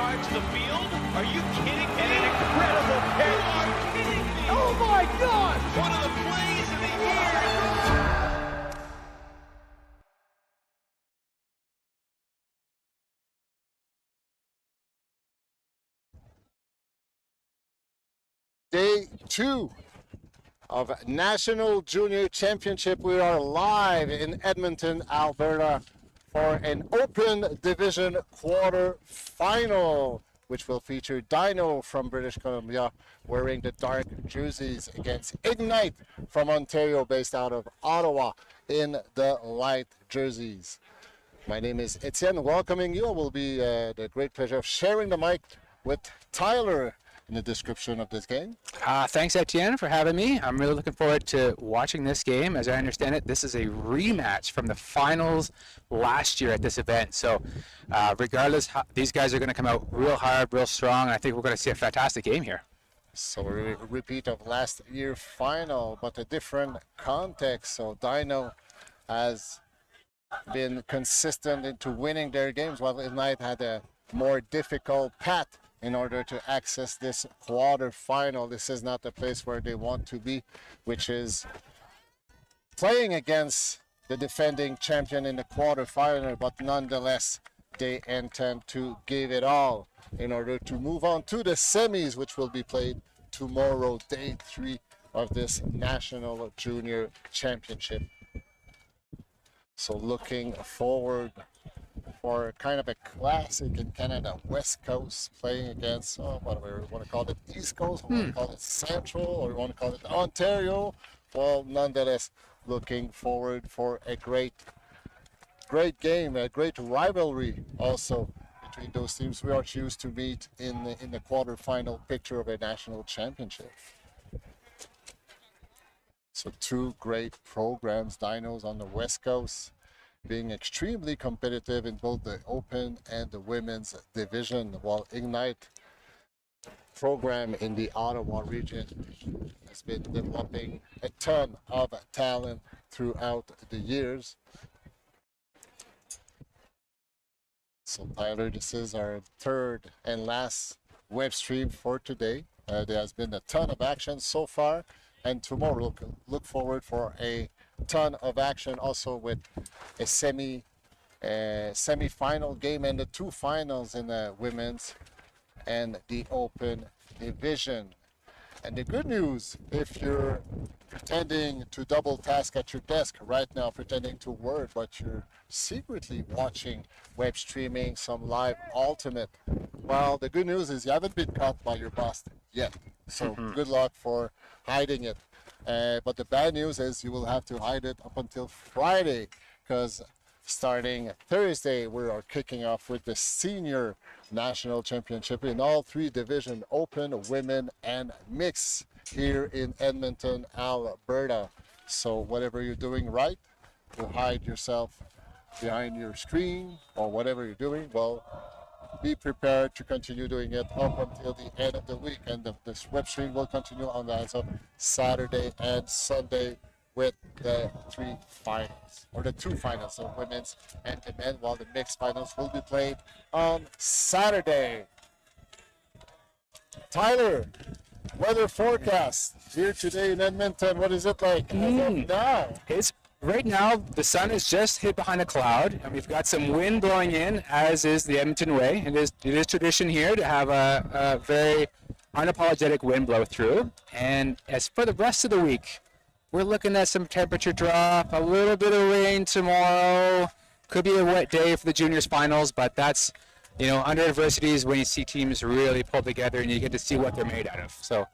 drive to the field? Are you kidding me? And an incredible pitch. You are kidding me. Oh my God. One of the plays of the year. Day 2 of National Junior Championship. We are live in Edmonton, Alberta for an Open Division quarter final, which will feature Dino from British Columbia wearing the dark jerseys against Ignite from Ontario, based out of Ottawa, in the light jerseys. My name is Etienne, welcoming you. It will be the great pleasure of sharing the mic with Tyler in the description of this game. Thanks, Etienne, for having me. I'm really looking forward to watching this game. As I understand it, this is a rematch from the finals last year at this event. So regardless, these guys are going to come out real hard, real strong, and I think we're going to see a fantastic game here. So a repeat of last year's final, but a different context. So Dino has been consistent into winning their games, while Ignite had a more difficult path in order to access this quarter final. This is not the place where they want to be, which is playing against the defending champion in the quarter final, but nonetheless they intend to give it all in order to move on to the semis, which will be played tomorrow, day 3 of this National Junior Championship. So looking forward for kind of a classic in Canada, West Coast playing against, whatever you want to call it, East Coast, or you want to call it Central, or you want to call it Ontario. Well, nonetheless, looking forward for a great game, a great rivalry also between those teams. We are used to meet in the quarterfinal picture of a national championship. So 2 great programs, Dinos on the West Coast, being extremely competitive in both the open and the women's division, while Ignite program in the Ottawa region has been developing a ton of talent throughout the years. So Tyler, this is our 3rd and last web stream for today. There has been a ton of action so far, and tomorrow look forward for a ton of action also with a semi-final game and the 2 finals in the women's and the open division. And the good news, if you're pretending to double task at your desk right now, pretending to work, but you're secretly watching web streaming some live ultimate, well, the good news is you haven't been caught by your boss yet. So good luck for hiding it. But the bad news is you will have to hide it up until Friday, because starting Thursday we are kicking off with the senior national championship in all 3 divisions, open, women, and mixed, here in Edmonton, Alberta. So whatever you're doing right, to hide yourself behind your screen or whatever you're doing, well, be prepared to continue doing it up until the end of the week. And this web stream will continue on the Saturday and Sunday with the 3 finals, or the 2 finals, so women's and the men, while the mixed finals will be played on Saturday. Tyler, weather forecast here today in Edmonton. What is it like as of now? Right now, the sun is just hid behind a cloud, and we've got some wind blowing in, as is the Edmonton way. It is tradition here to have a very unapologetic wind blow through. And as for the rest of the week, we're looking at some temperature drop, a little bit of rain tomorrow. Could be a wet day for the juniors finals, but that's, under adversity is when you see teams really pull together and you get to see what they're made out of. So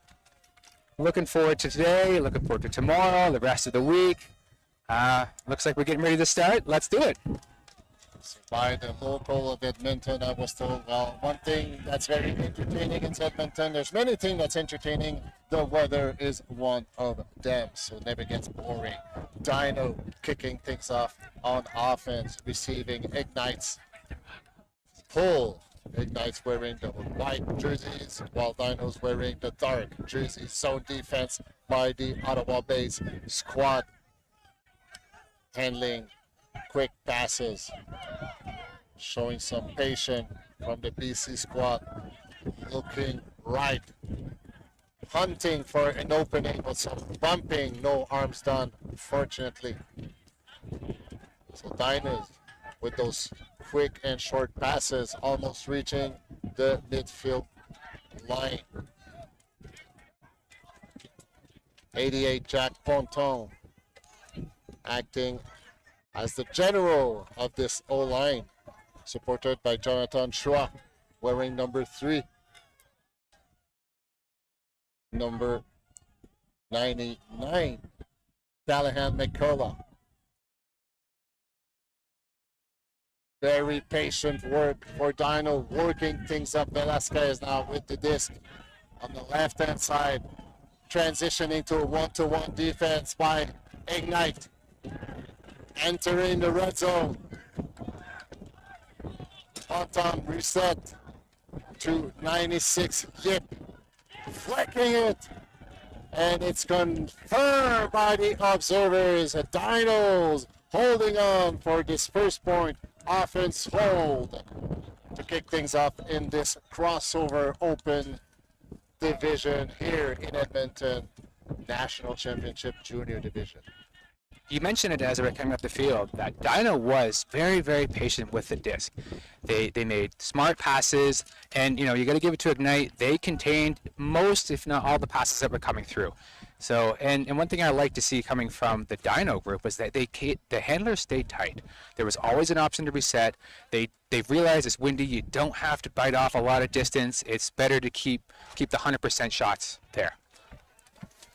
looking forward to today, looking forward to tomorrow, the rest of the week. Looks like we're getting ready to start. Let's do it. By the local of Edmonton, I was told, well, one thing that's very entertaining in Edmonton, there's many things that's entertaining. The weather is one of them, so it never gets boring. Dino kicking things off on offense, receiving Ignite's pull. Ignite's wearing the white jerseys, while Dino's wearing the dark jerseys. Zone defense by the Ottawa base squad, handling quick passes, showing some patience from the BC squad, looking right, hunting for an opening, but some bumping, no arms done, fortunately. So Dyno with those quick and short passes, almost reaching the midfield line. 88 Jack Ponton acting as the general of this O-line, supported by Jonathan Chua, wearing number 3. Number 99, Callahan McCullough. Very patient work for Dyno, working things up. Velasquez now with the disc on the left-hand side, transitioning to a one-to-one defense by Ignite. Entering the red zone. Ponton reset to 96 Yip, flicking it, and it's confirmed by the observers. Dyno's holding on for this first point. Offense hold to kick things off in this crossover open division here in Edmonton, National Championship Junior Division. You mentioned it as we were coming up the field that Dyno was very, very patient with the disc. They made smart passes, and you got to give it to Ignite. They contained most, if not all, the passes that were coming through. So, and one thing I like to see coming from the Dyno group was that the handlers stayed tight. There was always an option to reset. They realized it's windy. You don't have to bite off a lot of distance. It's better to keep the 100% shots there.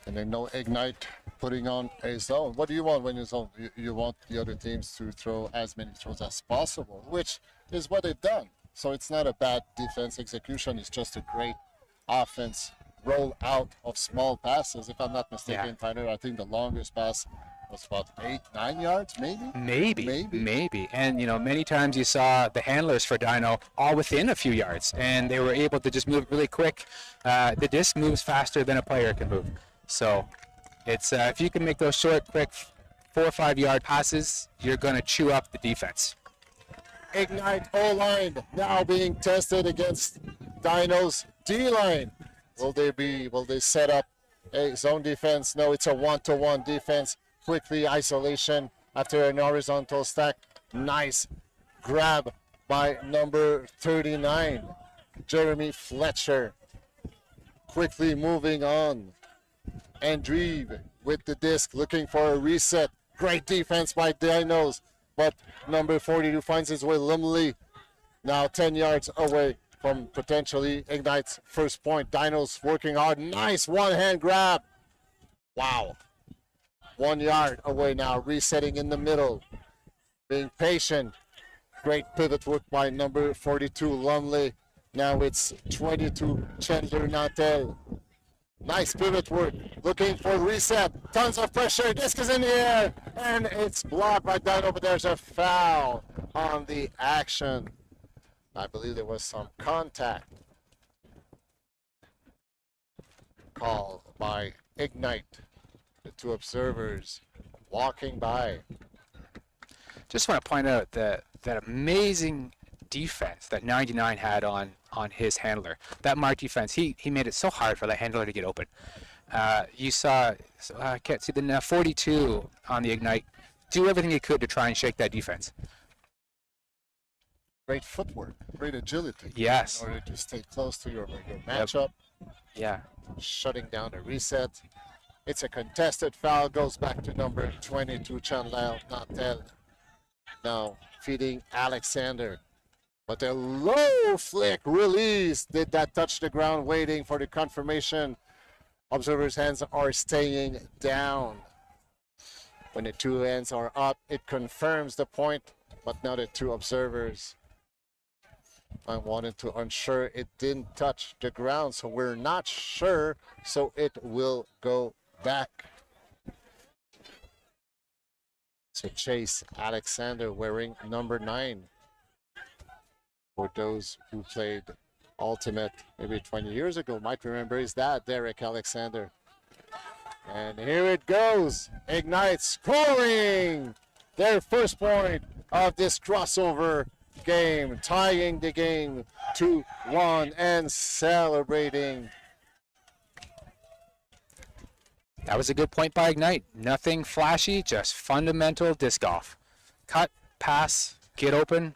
And then no Ignite putting on a zone. What do you want when you zone? You want the other teams to throw as many throws as possible, which is what they've done. So it's not a bad defense execution. It's just a great offense roll out of small passes. If I'm not mistaken, Tyler, I think the longest pass was about 8-9 yards, maybe. Maybe. And many times you saw the handlers for Dyno all within a few yards, and they were able to just move really quick. The disc moves faster than a player can move. So it's if you can make those short, quick 4 or 5 yard passes, you're going to chew up the defense. Ignite O-line now being tested against Dyno's D-line. Will they set up a zone defense? No, it's a one-to-one defense. Quickly isolation after an horizontal stack. Nice grab by number 39, Jeremy Fletcher. Quickly moving on. Andreeve with the disc, looking for a reset. Great defense by Dyno's, but number 42 finds his way. Lumley now 10 yards away from potentially Ignite's first point. Dyno's working hard. Nice one-hand grab. Wow. 1 yard away now, resetting in the middle. Being patient. Great pivot work by number 42, Lumley. Now it's 22, Chandler Nantel. Nice pivot work. Looking for reset. Tons of pressure. Disc is in the air. And it's blocked by Dyno, but there's a foul on the action. I believe there was some contact called by Ignite. The two observers walking by. Just want to point out that amazing defense that 99 had on his handler. That mark defense, he made it so hard for that handler to get open. You saw, I can't see the 42 on the Ignite do everything he could to try and shake that defense. Great footwork, great agility. Yes. In order to stay close to your matchup. Yeah. Shutting down the reset. It's a contested foul, goes back to number 22, Chandler Nantel. Now feeding Alexander. But a low flick release. Did that touch the ground? Waiting for the confirmation. Observers' hands are staying down. When the two hands are up, it confirms the point. But now the two observers, I wanted to ensure it didn't touch the ground. So we're not sure. So it will go back. So Chase Alexander wearing number 9. For those who played Ultimate maybe 20 years ago might remember his dad, Derek Alexander. And here it goes. Ignite scoring their first point of this crossover game, tying the game 2-1 and celebrating. That was a good point by Ignite. Nothing flashy, just fundamental disc golf. Cut, pass, get open.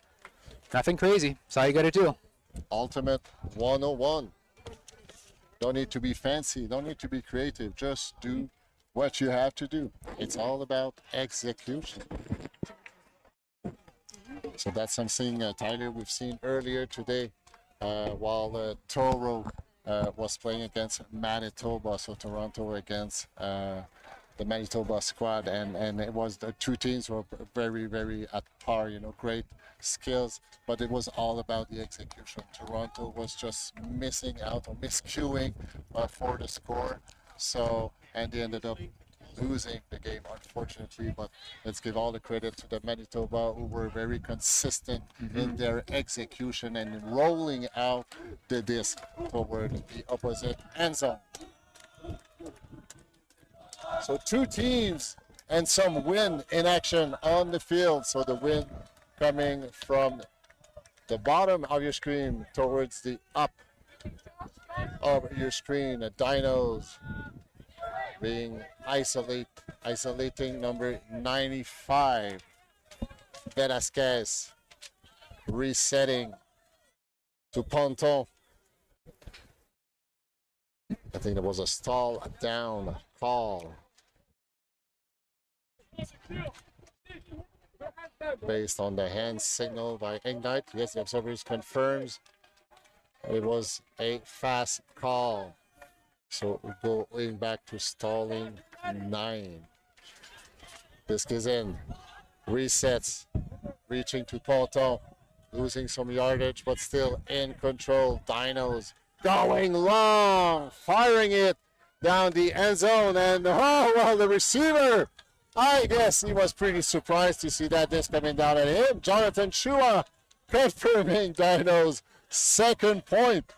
Nothing crazy. That's all you got to do. Ultimate 101. Don't need to be fancy, don't need to be creative, just do what you have to do. It's all about execution. So that's something, Tyler, we've seen earlier today while Toro was playing against Manitoba, so Toronto against the Manitoba squad, and it was the two teams were very, very at par, you know, great skills, but it was all about the execution. Toronto was just missing out or miscuing for the score, so, and they ended up losing the game, unfortunately. But let's give all the credit to the Manitoba, who were very consistent in their execution and rolling out the disc toward the opposite end zone. So two teams and some wind in action on the field. So the wind coming from the bottom of your screen towards the up of your screen. The Dinos being isolating number 95. Velasquez resetting to Ponton. I think there was a stall down call based on the hand signal by Ignite. Yes, the observers confirms it was a fast call. So going back to stalling 9. Disc is in. Resets. Reaching to Ponton. Losing some yardage, but still in control. Dinos going long. Firing it down the end zone. And oh, well, the receiver, I guess he was pretty surprised to see that disc coming down at him. Jonathan Chua confirming Dino's second point.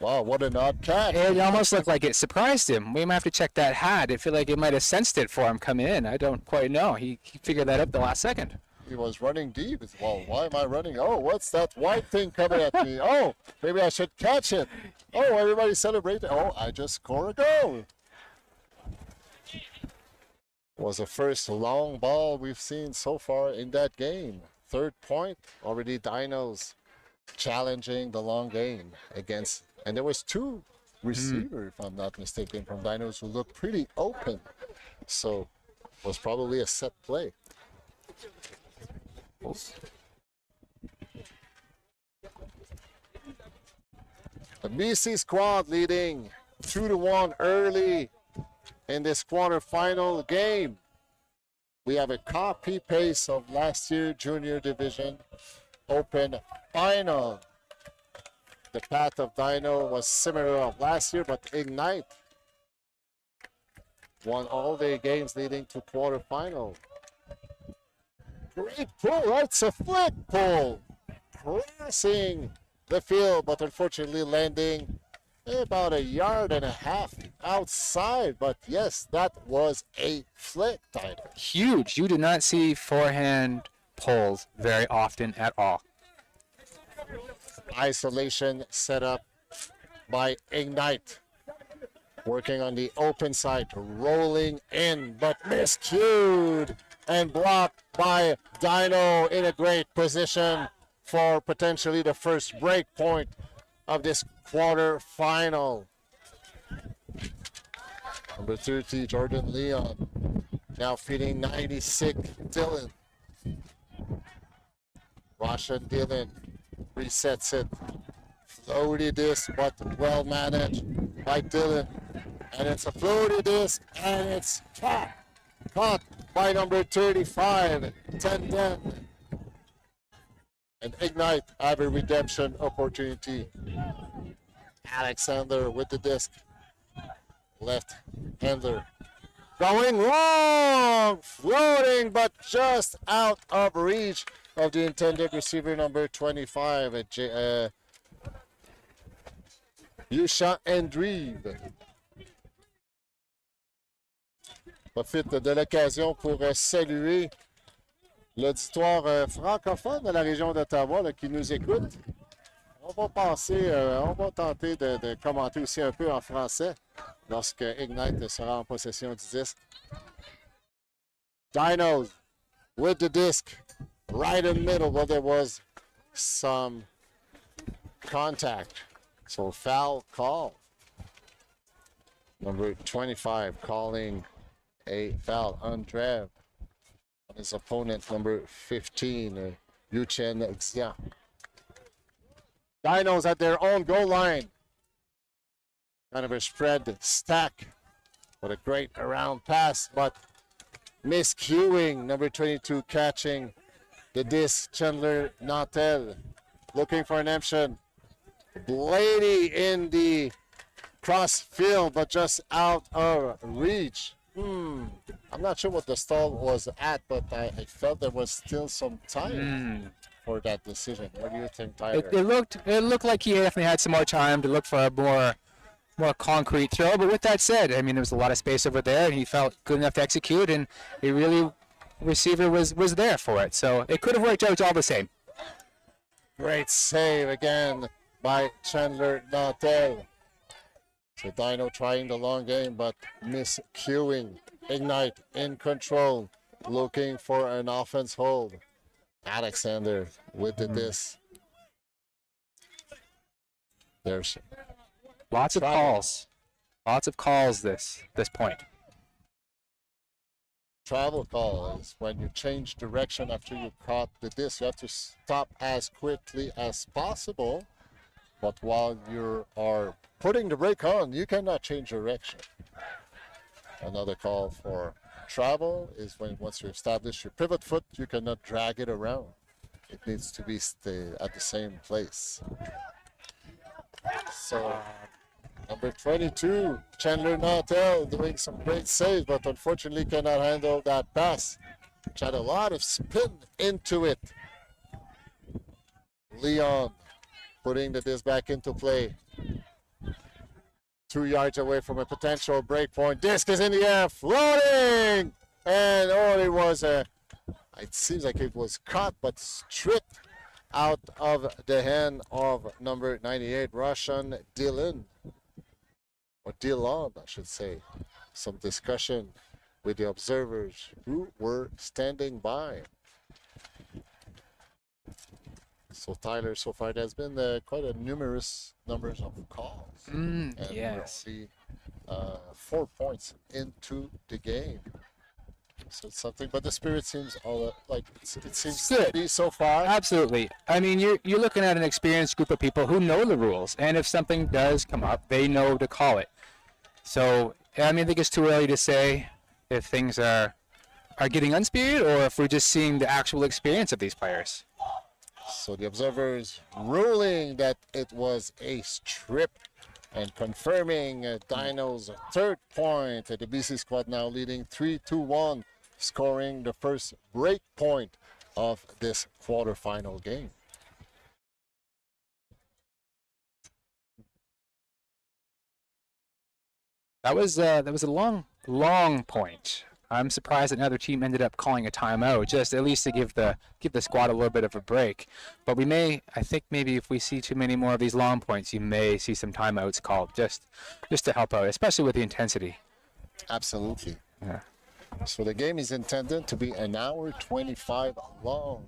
Wow, what an odd catch. It almost looked like it surprised him. We might have to check that hat. I feel like it might have sensed it for him coming in. I don't quite know. He figured that up the last second. He was running deep. Well, why am I running? Oh, what's that white thing coming at me? Oh, maybe I should catch it. Oh, everybody celebrating. Oh, I just scored a goal. Was the first long ball we've seen so far in that game. Third point, already Dinos challenging the long game against, and there was two receivers, if I'm not mistaken, from Dinos who looked pretty open. So it was probably a set play. The BC squad leading 2-1 early in this quarterfinal game. We have a copy paste of last year junior division open final. The path of Dino was similar of last year, but Ignite won all their games leading to quarterfinal. Great pull, that's a flick pull. Crossing the field, but unfortunately landing about 1.5 yards outside. But yes, that was a flick, Tyler. Huge. You do not see forehand pulls very often at all. Isolation set up by Ignite. Working on the open side, rolling in, but miscued and blocked by Dino in a great position for potentially the first break point of this quarter final. Number 30, Jordan Leon, now feeding 96, Dylan. Russian Dylan resets it. Floaty disc, but well managed by Dylan. And it's a floaty disc, and it's caught by number 35, 10-10. And Ignite have a redemption opportunity. Alexander with the disc. Left hander. Going long! Floating, but just out of reach of the intended receiver, number 25, Yusha Andrive. Profite de l'occasion pour saluer l'auditoire francophone de la région d'Ottawa là, qui nous écoute. On va passer, on va tenter de commenter aussi un peu en français lorsque Ignite sera en possession du disque. Dyno with the disc right in the middle. Well, there was some contact. So foul call. Number 25 calling a foul on Drev on his opponent, number 15, Yuchen Xia. Dinos at their own goal line. Kind of a spread stack. What a great around pass, but miscuing. Number 22 catching the disc. Chandler Nautel looking for an option. Blaney in the cross field, but just out of reach. I'm not sure what the stall was at, but I felt there was still some time for that decision. What do you think, Tyler? It looked like he definitely had some more time to look for a more concrete throw. But with that said, I mean, there was a lot of space over there, and he felt good enough to execute, and the receiver was there for it. So it could have worked out all the same. Great save again by Chandler Nautel. So Dino trying the long game, but miscuing. Ignite in control, looking for an offense hold. Alexander with the disc. There's lots of calls. Lots of calls this point. Travel call is when you change direction after you caught the disc. You have to stop as quickly as possible. But while you are putting the brake on, you cannot change direction. Another call for travel is when once you establish your pivot foot, you cannot drag it around. It needs to be at the same place. So number 22, Chandler Nautel doing some great saves, but unfortunately cannot handle that pass. Which had a lot of spin into it. Leon putting the disc back into play. 2 yards away from a potential break point. Disc is in the air, floating! And it seems like it was caught, but stripped out of the hand of number 98, Russian Dylan. Or Dillon, I should say. Some discussion with the observers who were standing by. So Tyler, so far there's been quite a numerous numbers of calls. And yes. we're only 4 points into the game. So it's something, but the spirit seems it seems good. to be so far. Absolutely. I mean, you're looking at an experienced group of people who know the rules, and if something does come up, they know to call it. So I mean, I think it's too early to say if things are getting unspirited or if we're just seeing the actual experience of these players. So the observers ruling that it was a strip and confirming Dino's third point. The BC squad now leading 3-1, scoring the first break point of this quarterfinal game. That was a long point. I'm surprised that another team ended up calling a timeout, just at least to give the squad a little bit of a break. But I think maybe if we see too many more of these long points, you may see some timeouts called just to help out, especially with the intensity. Absolutely. Yeah. So the game is intended to be an hour 25 long,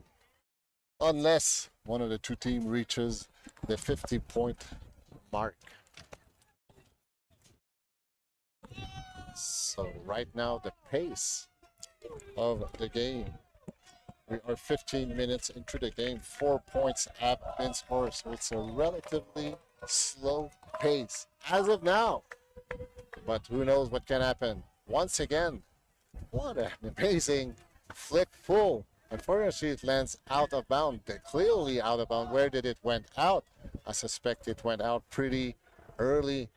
unless one of the two teams reaches the 50-point mark. So right now the pace of the game, we are 15 minutes into the game, 4 points have been scored, so it's a relatively slow pace as of now, but who knows what can happen. Once again, what an amazing flick pull. Unfortunately, it lands out of bounds, clearly out of bounds. Where did it went out? I suspect it went out pretty early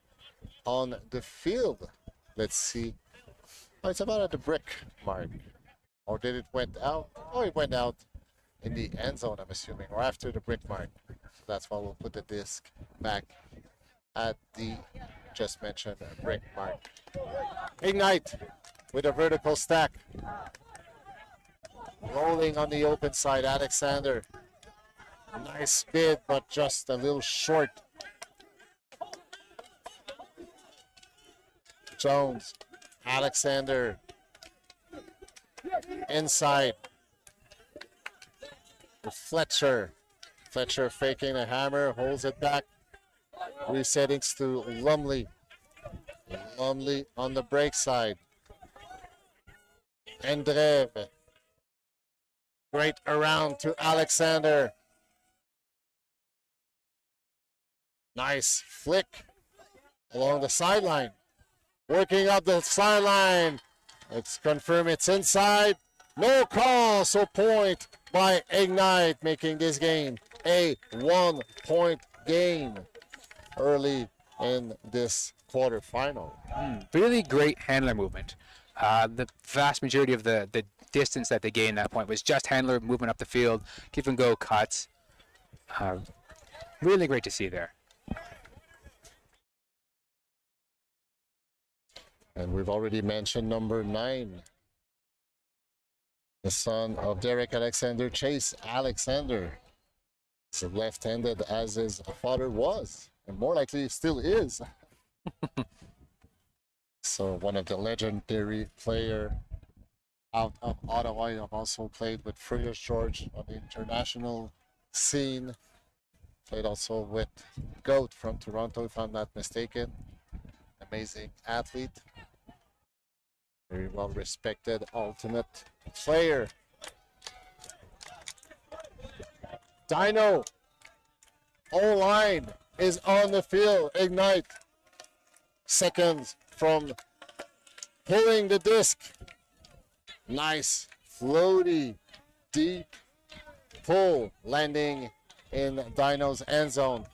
on the field. Let's see. Oh, it's about at the brick mark. Or did it went out? Oh, it went out in the end zone, I'm assuming, or after the brick mark. So that's why we'll put the disc back at the just mentioned brick mark. Ignite with a vertical stack. Rolling on the open side, Alexander. Nice bid, but just a little short. Jones, Alexander. Inside. Fletcher. Fletcher faking a hammer, holds it back. Resetting to Lumley. Lumley on the break side. Andreev. Great around to Alexander. Nice flick along the sideline. Working up the sideline. Let's confirm it's inside. No call, so point by Ignite, making this game a 1-point game early in this quarterfinal. Really great handler movement. The vast majority of the distance that they gained that point was just handler movement up the field, give and go cuts. Really great to see there. And we've already mentioned number 9. The son of Derek Alexander, Chase Alexander. He's left-handed as his father was, and more likely still is. So one of the legendary player out of Ottawa. I've also played with Furious George on the international scene. Played also with Goat from Toronto, if I'm not mistaken. Amazing athlete. Very well respected ultimate player. Dino. O-line is on the field. Ignite. Seconds from pulling the disc. Nice floaty deep pull landing in Dino's end zone.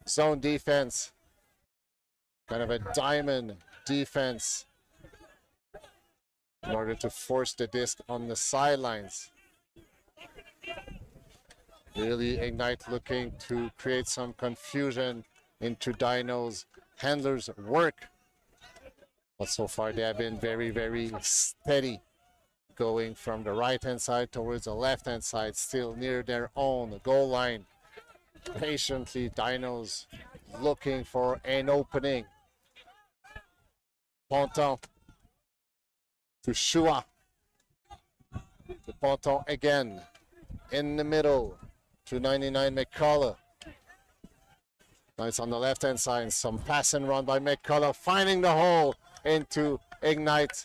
Zone defense. Kind of a diamond defense in order to force the disc on the sidelines. Really Ignite looking to create some confusion into Dino's handlers' work. But so far they have been very, very steady, going from the right-hand side towards the left-hand side, still near their own goal line. Patiently, Dinos looking for an opening. Ponton to Shua. To Ponton again. In the middle to 99 McCullough. Nice on the left-hand side. Some pass and run by McCullough, finding the hole into Ignite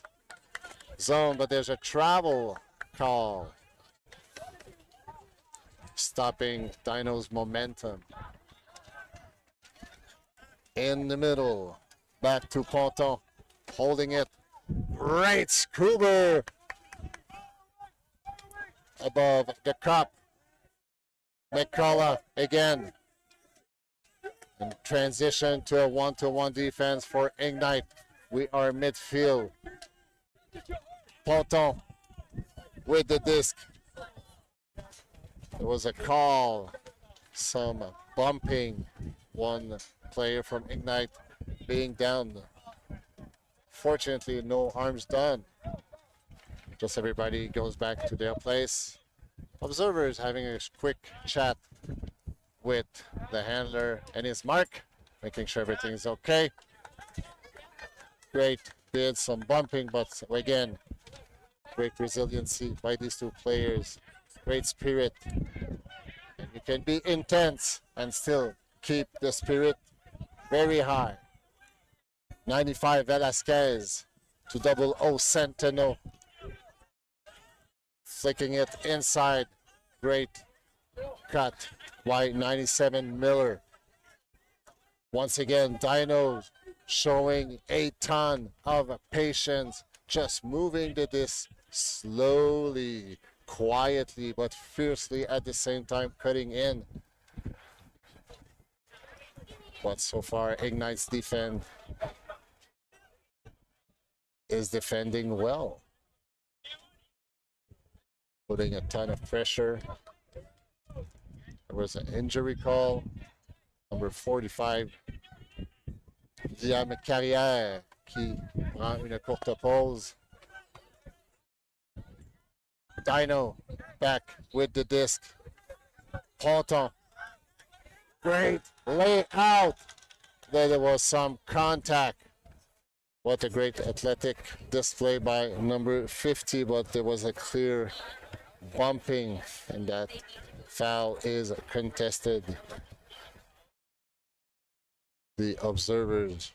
zone, but there's a travel call. Stopping Dino's momentum. In the middle. Back to Ponton. Holding it. Great Scuba above the cup. McCullough again. And transition to a one-to-one defense for Ignite. We are midfield. Ponton with the disc. There was a call. Some bumping. One player from Ignite being down. Fortunately, no harms done. Just everybody goes back to their place. Observers having a quick chat with the handler and his mark, making sure everything's okay. Great bid, some bumping, but again, great resiliency by these two players. Great spirit. And you can be intense and still keep the spirit very high. 95 Velasquez to 00 Centeno. Flicking it inside. Great cut by 97 Miller. Once again, Dino showing a ton of patience, just moving the disc slowly, quietly, but fiercely at the same time, cutting in. But so far, Ignite's defense is defending well. Putting a ton of pressure. There was an injury call. Number 45, Liam Carrière, qui prend une courte pause. Dyno back with the disc. Ponton. Great layout. Then there was some contact. What a great athletic display by number 50, but there was a clear bumping, and that foul is contested. The observers,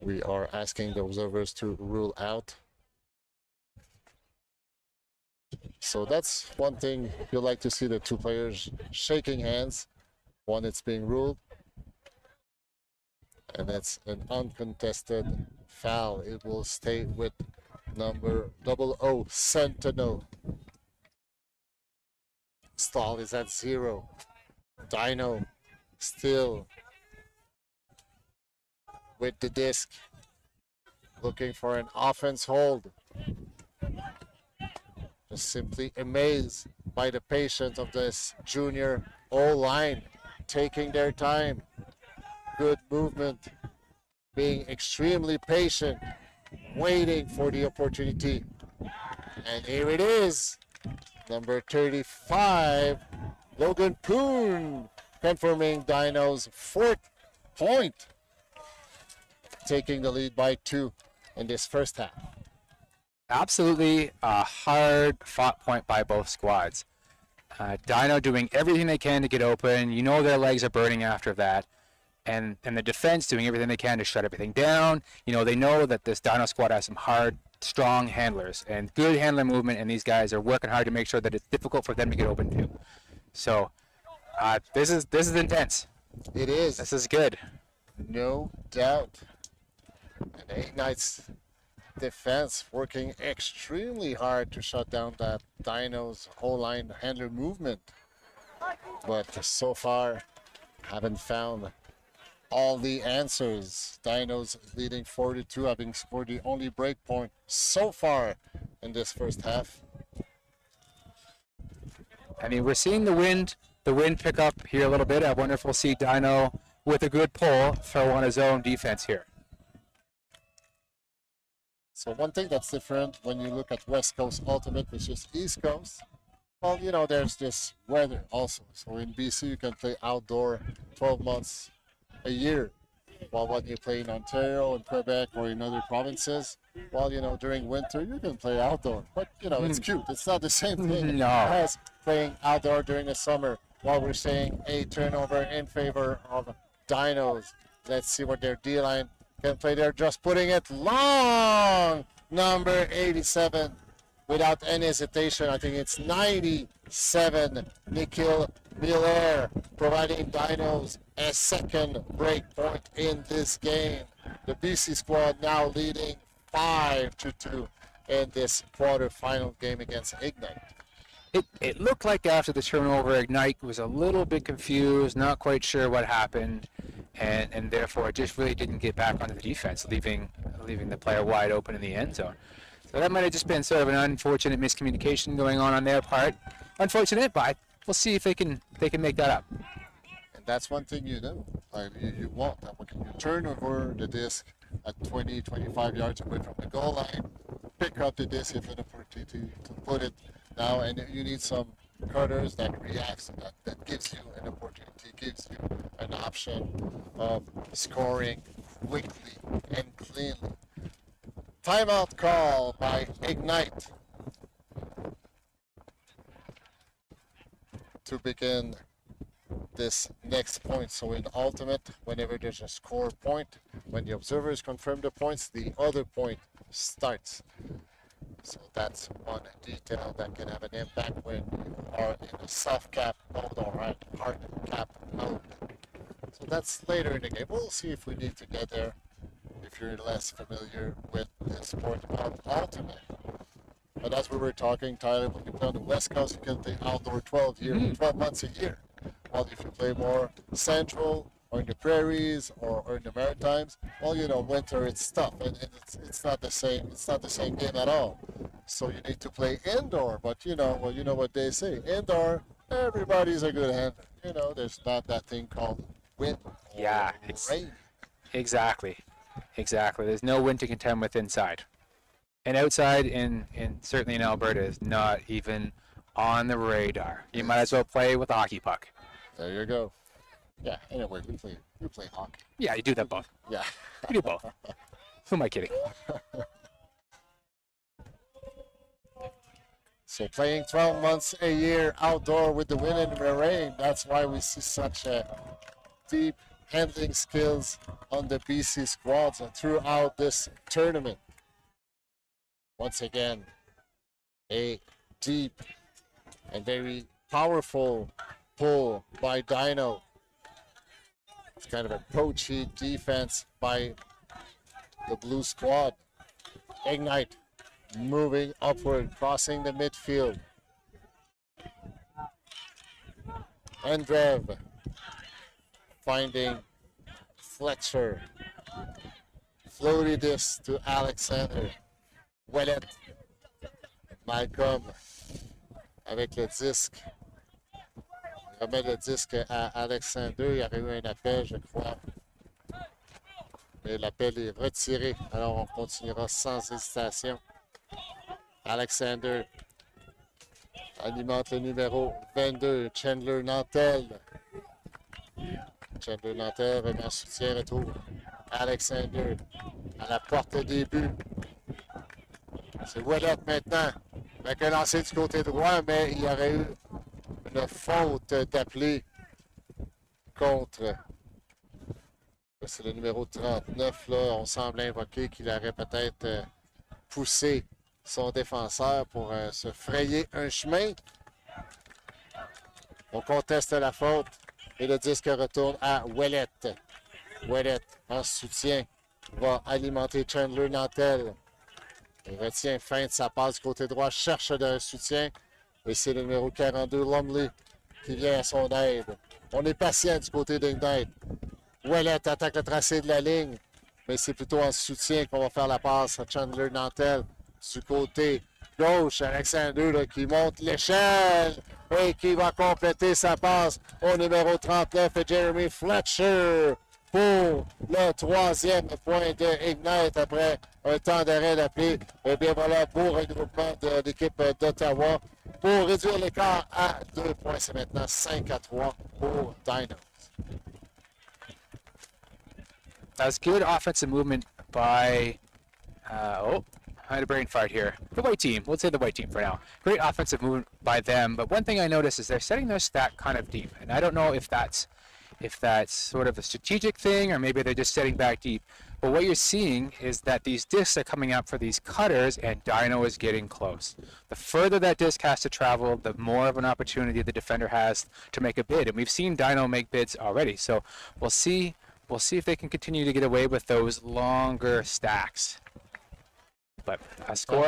we are asking the observers to rule out. So that's one thing you'll like to see, the two players shaking hands. One, it's being ruled, and that's an uncontested foul. It will stay with number 00 Sentinel. Stall is at 0. Dyno still with the disc, looking for an offense hold. Just simply amazed by the patience of this junior O-line, taking their time. Good movement, being extremely patient, waiting for the opportunity. And here it is, number 35, Logan Poon, confirming Dyno's 4th point, taking the lead by 2 in this first half. Absolutely a hard fought point by both squads. Dyno doing everything they can to get open. You know their legs are burning after that. And the defense doing everything they can to shut everything down. You know, they know that this Dyno squad has some hard, strong handlers and good handler movement, and these guys are working hard to make sure that it's difficult for them to get open too. So this is intense. It is. This is good. No doubt. And Ignite's defense working extremely hard to shut down that Dyno's O-line handler movement. But so far, haven't found all the answers. Dyno's leading 42, having scored the only break point so far in this first half. I mean, we're seeing the wind pick up here a little bit. I wonder if we'll see Dyno with a good pull throw on his own defense here. So one thing that's different when you look at West Coast Ultimate versus East Coast, well, you know, there's this weather also. So in BC, you can play outdoor 12 months a year. While when you play in Ontario and Quebec or in other provinces, well, you know, during winter, you can play outdoor. But, you know, it's cute. It's not the same thing No. as playing outdoor during the summer. While we're seeing a turnover in favor of Dynos. Let's see what their D-line can play there. Just putting it long. Number 87. Without any hesitation, I think it's 97. Nikhil Miller providing Dynos a second break point in this game. The BC squad now leading 5-2 in this quarterfinal game against Ignite. It looked like after the turnover, Ignite was a little bit confused, not quite sure what happened, and therefore just really didn't get back onto the defense, leaving the player wide open in the end zone. So that might have just been sort of an unfortunate miscommunication going on their part. Unfortunate, but we'll see if they can make that up. And that's one thing you do. Like you want that when you turn over the disc at 20, 25 yards away from the goal line, pick up the disc if an opportunity to put it now, and you need some cutters that reacts to that. That gives you an opportunity, gives you an option of scoring quickly and cleanly. Timeout call by Ignite to begin this next point. So in Ultimate, whenever there's a score point, when the observers confirm the points, the other point starts. So that's one detail that can have an impact when you are in a soft cap mode or hard cap mode. So that's later in the game. We'll see if we need to get there if you're less familiar with the sport of Ultimate. But as we were talking, Tyler, when you play on the West Coast, you can play outdoor 12 months a year. While if you play more central or in the prairies or in the Maritimes, well, you know, winter it's tough and it's not the same. It's not the same game at all. So you need to play indoor. But you know what they say. Indoor, everybody's a good handler. You know, there's not that thing called wind or rain. Exactly. There's no wind to contend with inside. And outside certainly in Alberta is not even on the radar. You might as well play with a hockey puck. There you go. Yeah, anyway, we play hockey. Yeah, you do that both. Yeah. You do both. Who am I kidding? So playing 12 months a year outdoor with the wind and the rain, that's why we see such deep handling skills on the BC squads throughout this tournament. Once again, a deep and very powerful pull by Dino. It's kind of a poachy defense by the blue squad. Ignite moving upward, crossing the midfield. Andrev finding Fletcher. Floaty this to Alexander. Ouellet. Malcolm avec le disque. Il remet le disque à Alexander. Il y avait eu un appel, je crois. Mais l'appel est retiré. Alors on continuera sans hésitation. Alexander alimente le numéro 22, Chandler Nantel. Chandler Nantel avec un soutien retour. Alexander à la porte des buts. C'est Ouellet maintenant, avec un lancé du côté droit, mais il y aurait eu une faute d'appelé contre. C'est le numéro 39, là. On semble invoquer qu'il aurait peut-être poussé son défenseur pour se frayer un chemin. On conteste la faute et le disque retourne à Ouellet. Ouellet en soutien va alimenter Chandler Nantel. Il retient fin de sa passe du côté droit, cherche de soutien. Et c'est le numéro 42, Lumley, qui vient à son aide. On est patient du côté d'Ignite. Ouellet attaque le tracé de la ligne, mais c'est plutôt en soutien qu'on va faire la passe à Chandler Nantel. Du côté gauche, Alexander là, qui monte l'échelle et qui va compléter sa passe au numéro 39, Jeremy Fletcher, pour le troisième point de Ignite après un temps d'arrêt d'appel. Et bien voilà, beau regroupement de l'équipe d'Ottawa pour réduire l'écart à 2 points. C'est maintenant 5-3 pour Dino. That's good offensive movement by, I had a brain fart here. The white team. We'll say the white team for now. Great offensive movement by them. But one thing I noticed is they're setting their stack kind of deep. And I don't know if that's sort of a strategic thing or maybe they're just setting back deep. But what you're seeing is that these discs are coming out for these cutters and Dino is getting close. The further that disc has to travel, the more of an opportunity the defender has to make a bid. And we've seen Dino make bids already. So we'll see if they can continue to get away with those longer stacks. But a score.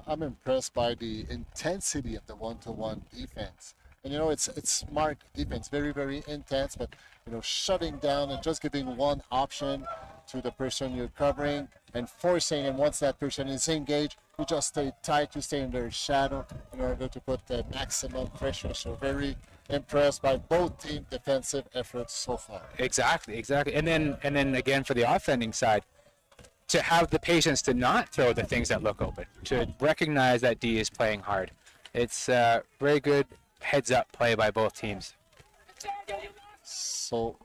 I'm impressed by the intensity of the one-to-one defense. And you know, it's smart defense, very, very intense, but you know, shutting down and just giving one option to the person you're covering and forcing, and once that person is engaged, you just stay tight, you stay in their shadow in order to put the maximum pressure. So very impressed by both team defensive efforts so far. Exactly. And then again for the offending side, to have the patience to not throw the things that look open, to recognize that D is playing hard. It's very good heads-up play by both teams. So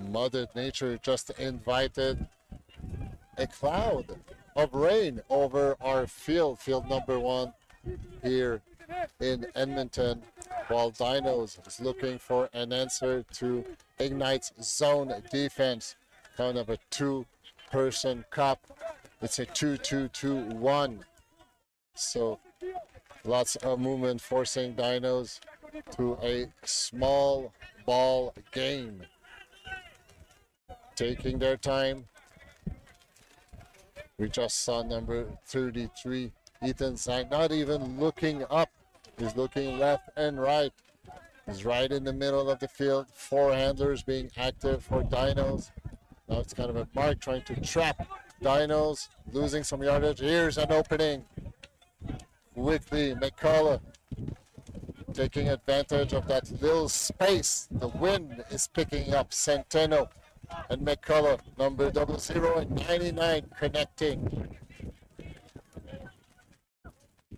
Mother Nature just invited a cloud of rain over our field number 1 here in Edmonton, while Dinos is looking for an answer to Ignite's zone defense, kind of a two-person cup. It's a 2-2-2-1. So lots of movement forcing Dinos to a small ball game. Taking their time. We just saw number 33, Ethan Zang, not even looking up. He's looking left and right. He's right in the middle of the field. 4 handlers being active for Dinos. Now it's kind of a mark trying to trap Dinos, losing some yardage. Here's an opening. Quickly, McCullough taking advantage of that little space. The wind is picking up. Centeno and McCullough, number 00 and 99, connecting.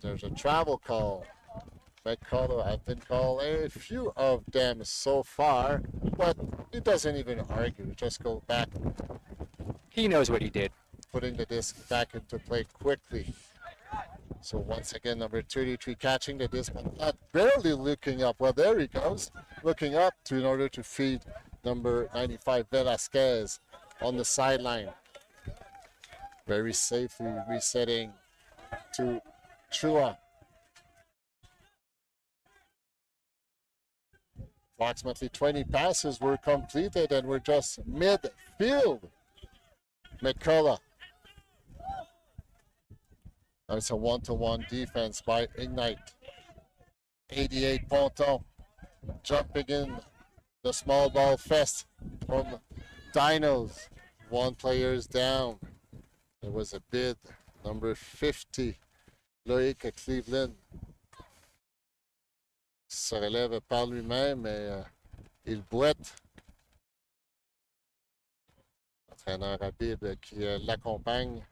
there's a travel call. McCullough, I've been called a few of them so far, but he doesn't even argue. Just go back, He knows what he did. putting the disc back into play quickly. So once again, number 33 catching the disc, but not barely looking up. Well, there he goes, looking up in order to feed number 95 Velasquez on the sideline. Very safely resetting to Chua. Approximately 20 passes were completed and we're just midfield. McCullough. Now it's a one-to-one defense by Ignite. 88 Ponton jumping in the small ball fest from Dinos. One player's down. There was a bid. Number 50, Loïc Cleveland, se relève par lui-même et il boite. Entraîneur Habib qui l'accompagne.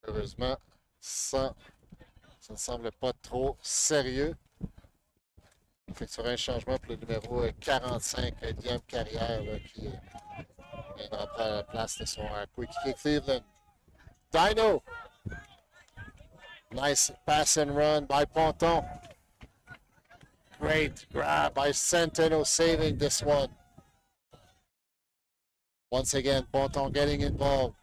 Heureusement, ça ne semble pas trop sérieux. On effectuera un changement pour le numéro 45, Liam Carrière, là, qui viendra prendre la place de son coéquipier Cleveland. Dino. Nice pass and run by Ponton. Great grab by Centeno, saving this one. Once again, Ponton getting involved.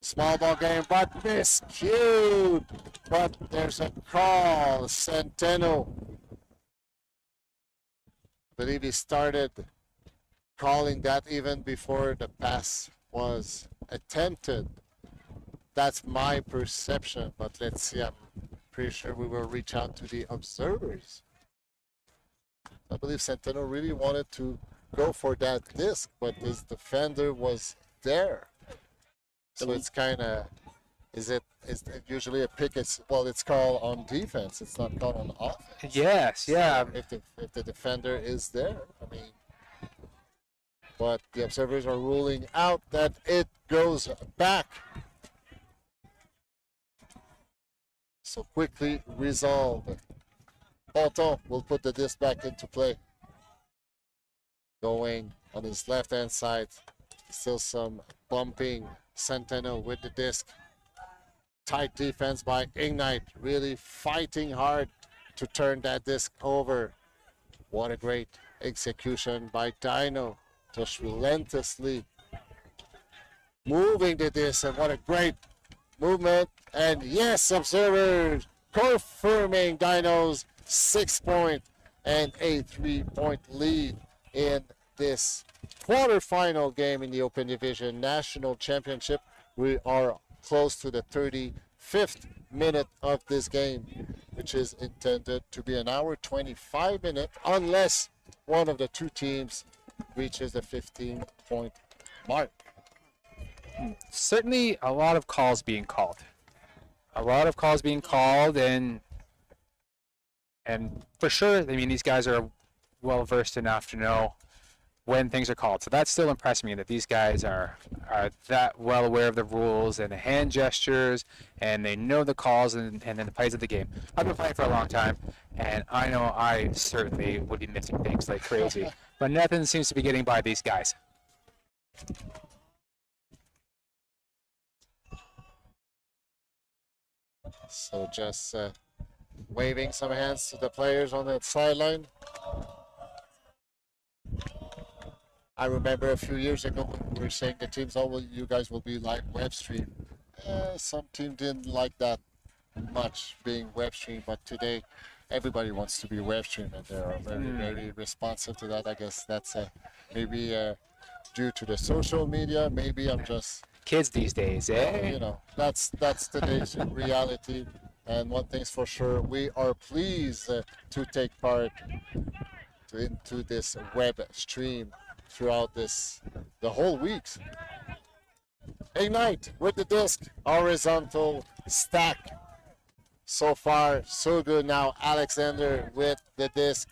Small ball game, but miscued. But there's a call. Centeno. I believe he started calling that even before the pass was attempted. That's my perception, but let's see. I'm pretty sure we will reach out to the observers. I believe Centeno really wanted to go for that disc, but his defender was there. So it's kind of, is it usually a pick? It's called on defense. It's not called on offense. Yes, yeah. If the defender is there, I mean, but the observers are ruling out that it goes back. So quickly resolved. Ponton will put the disc back into play. Going on his left-hand side. Still some bumping. Centeno with the disc. Tight defense by Ignite. Really fighting hard to turn that disc over. What a great execution by Dino. Just relentlessly moving the disc. And what a great movement. And yes, observers confirming Dino's 6-point and a 3-point lead in this quarterfinal game in the Open Division National Championship. We are close to the 35th minute of this game, which is intended to be an hour 25 minute, unless one of the two teams reaches the 15-point mark. Certainly a lot of calls being called. And for sure, I mean, these guys are well versed enough to know when things are called. So that still impressed me that these guys are that well aware of the rules and the hand gestures, and they know the calls and then the plays of the game. I've been playing for a long time, and I know I certainly would be missing things like crazy, but nothing seems to be getting by these guys. So just waving some hands to the players on the sideline. I remember a few years ago when we were saying the teams, oh, well, you guys will be like web stream. Some team didn't like that much being web stream, but today everybody wants to be web stream, and they are very, very responsive to that. I guess that's maybe due to the social media. Maybe I'm just Kids these days, eh? you know, that's today's reality. And one thing's for sure, we are pleased to take part into this web stream throughout the whole weeks. Ignite with the disc, horizontal stack. So far, so good. Now Alexander with the disc.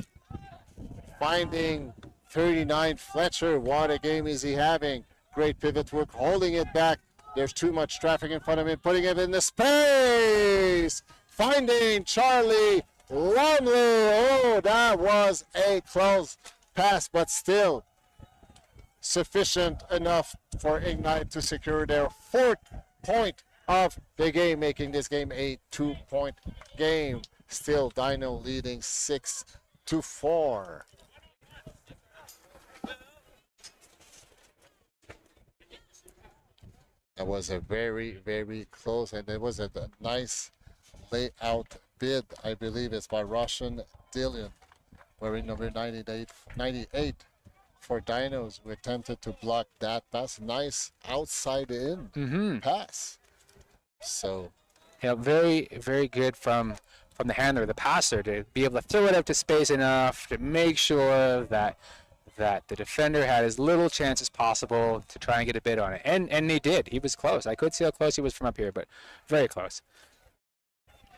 Finding 39 Fletcher. What a game is he having. Great pivot work, holding it back. There's too much traffic in front of him, putting it in the space. Finding Charlie Lumley. Oh, that was a close pass, but still sufficient enough for Ignite to secure their 4th point of the game, making this game a 2-point game. Still Dino leading 6-4. That was a very, very close, and it was a nice layout bid. I believe it's by Russian Dylan, wearing number 98 for Dinos, who attempted to block that pass. Nice outside in pass. So, yeah, very, very good from the handler, the passer, to be able to throw it up to space enough to make sure that the defender had as little chance as possible to try and get a bid on it. And he did. He was close. I could see how close he was from up here, but very close.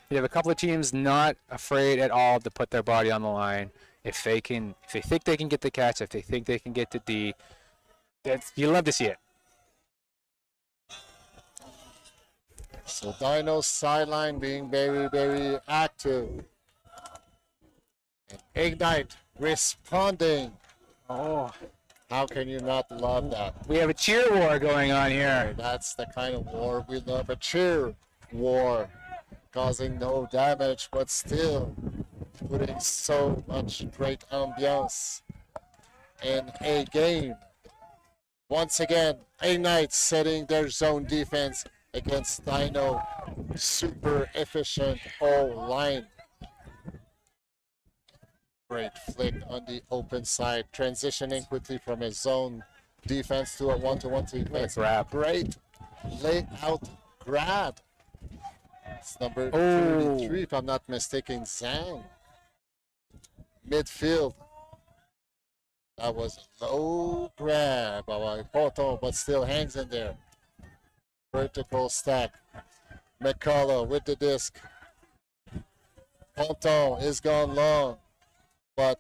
You have a couple of teams not afraid at all to put their body on the line. If they think they can get the catch, if they think they can get to D, you love to see it. So Dino's sideline being very, very active. And Ignite responding. Oh, how can you not love that? we have a cheer war going on here. That's the kind of war we love. A cheer war, causing no damage, but still putting so much great ambiance in a game. Once again, Ignite setting their zone defense against Dino. Super efficient O-line. Great flick on the open side, transitioning quickly from a zone defense to a one-to-one defense. Great layout grab. It's number 33, if I'm not mistaken, Zhang. Midfield. That was a low grab by Poto, but still hangs in there. Vertical stack. McCullough with the disc. Ponton is gone long, but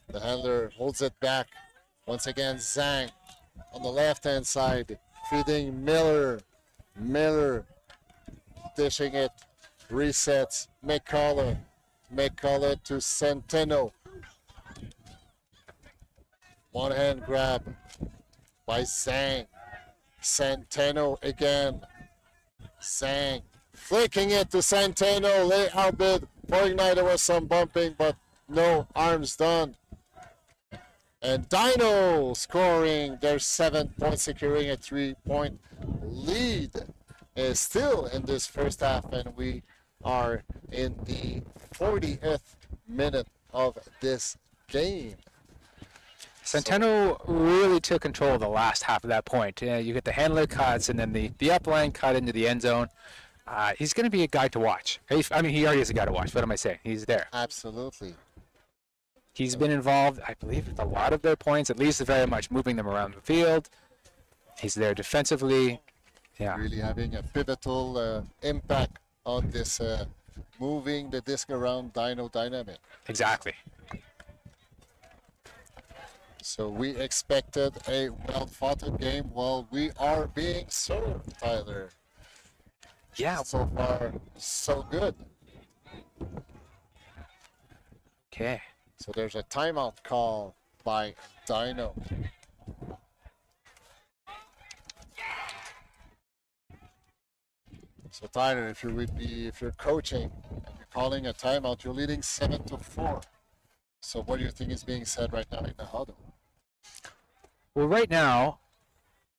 the handler holds it back. Once again, Zhang on the left-hand side, feeding Miller. Miller dishing it, resets. McCullough to Centeno. One hand grab by Zhang. Centeno again. Zhang flicking it to Centeno. Layout bid for Ignite. There was some bumping, but no arms done. And Dino scoring their 7th point, securing a 3-point lead. Is still in this first half, and we are in the 40th minute of this game. Centeno really took control of the last half of that point. You get the handler cuts and then the upline cut into the end zone. He's going to be a guy to watch. I mean, he already is a guy to watch. What am I saying? He's there. Absolutely. He's been involved, I believe, with a lot of their points, at least very much moving them around the field. He's there defensively. Yeah. Really having a pivotal impact on this moving the disc around Dino dynamic. Exactly. So we expected a well-fought game. Well, we are being served, Tyler. Yeah. So far, so good. Okay. So there's a timeout call by Dino. So Tyler, if you're coaching and you're calling a timeout, you're leading 7-4. So what do you think is being said right now in the huddle? Well, right now,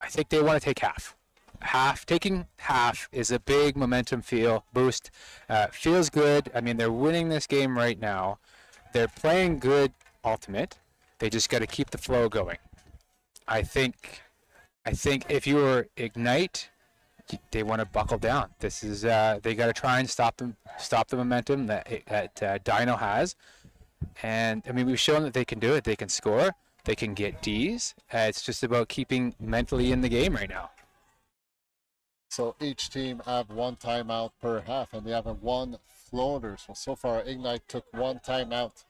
I think they want to take half. Taking half is a big momentum boost. Feels good. I mean, they're winning this game right now. They're playing good ultimate. They just got to keep the flow going. I think if you were Ignite, they want to buckle down. This is they got to try and stop the momentum that Dino has. And I mean, we've shown that they can do it. They can score. They can get Ds. It's just about keeping mentally in the game right now. So each team have one timeout per half, and they have a one floater. So far, Ignite took one timeout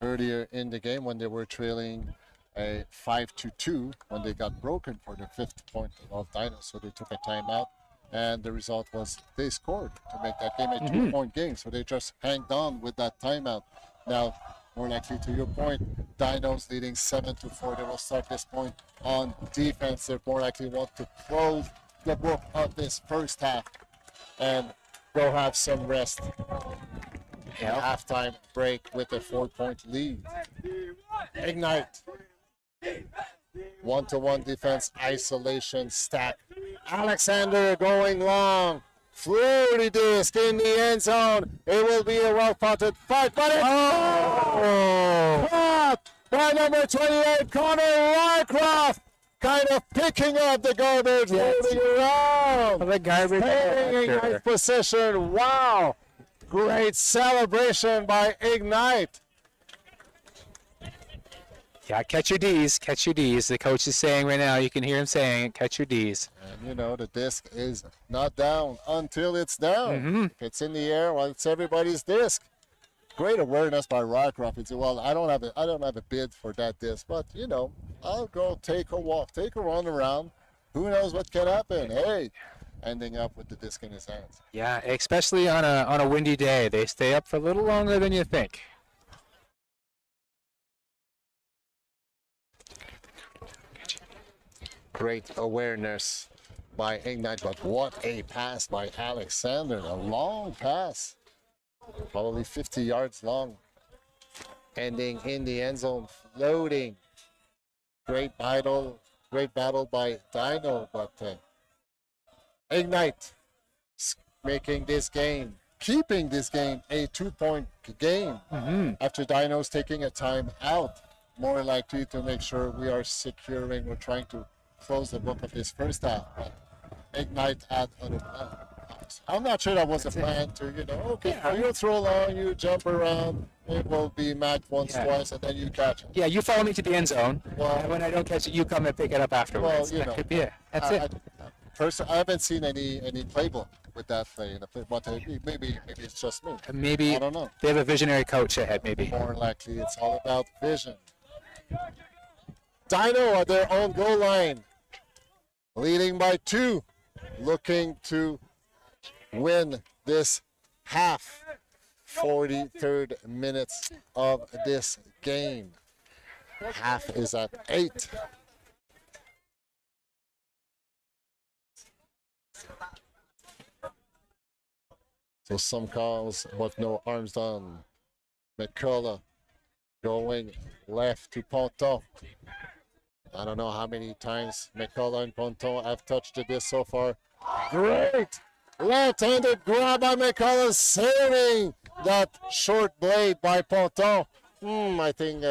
earlier in the game when they were trailing a 5-2 when they got broken for the 5th point of Dyno. So they took a timeout, and the result was they scored to make that game a 2-point game. So they just hanged on with that timeout. Now, more likely to your point, Dyno's leading 7-4. They will start this point on defense. They're more likely want to close the book of this first half and go have some rest. Halftime break with a 4-point lead. Ignite. 1-to-1 defense, isolation, stack. Alexander going long. Floaty disc in the end zone. It will be a well-potted fight, but it's caught by number 28, Connor Wycroft. Kind of picking up the garbage, moving around. The garbage. Staying in nice position. Wow. Great celebration by Ignite. Yeah, catch your D's, catch your D's. The coach is saying right now, you can hear him saying, catch your D's. And you know, the disc is not down until it's down. If it's in the air, well, it's everybody's disc. Great awareness by Rycroft. It's, well, I don't have a bid for that disc, but you know, I'll go take a walk, take a run around. Who knows what can happen? Hey, ending up with the disc in his hands. Yeah, especially on a windy day, they stay up for a little longer than you think. Great awareness by Ignite, but what a pass by Alexander. A long pass, probably 50 yards long, ending in the end zone, floating. Great battle by Dino, but Ignite making this game, keeping this game a 2-point game after Dino's taking a time out. More likely to make sure we are securing, we're trying to close the book of this first half. But Ignite had other plans. I'm not sure that was a plan to, you know, okay, you throw long, you jump around, it will be macked once, twice, and then you catch it. Yeah, you follow me to the end zone, Well, and when I don't catch it, you come and pick it up afterwards. Well, you that know, could be it. That's it. I haven't seen any playbook with that play in the play, but maybe it's just me. Maybe I don't know. they have a visionary coach ahead, maybe. More likely, it's all about vision. Dino at their own goal line, leading by 2, looking to win this half. 43rd minutes of this game. Half is at 8. So some calls, but no arms down. McCullough going left to Ponton. I don't know how many times McCullough and Ponton have touched the disc so far. Great left-handed grab by McCullough, saving that short blade by Ponton. I think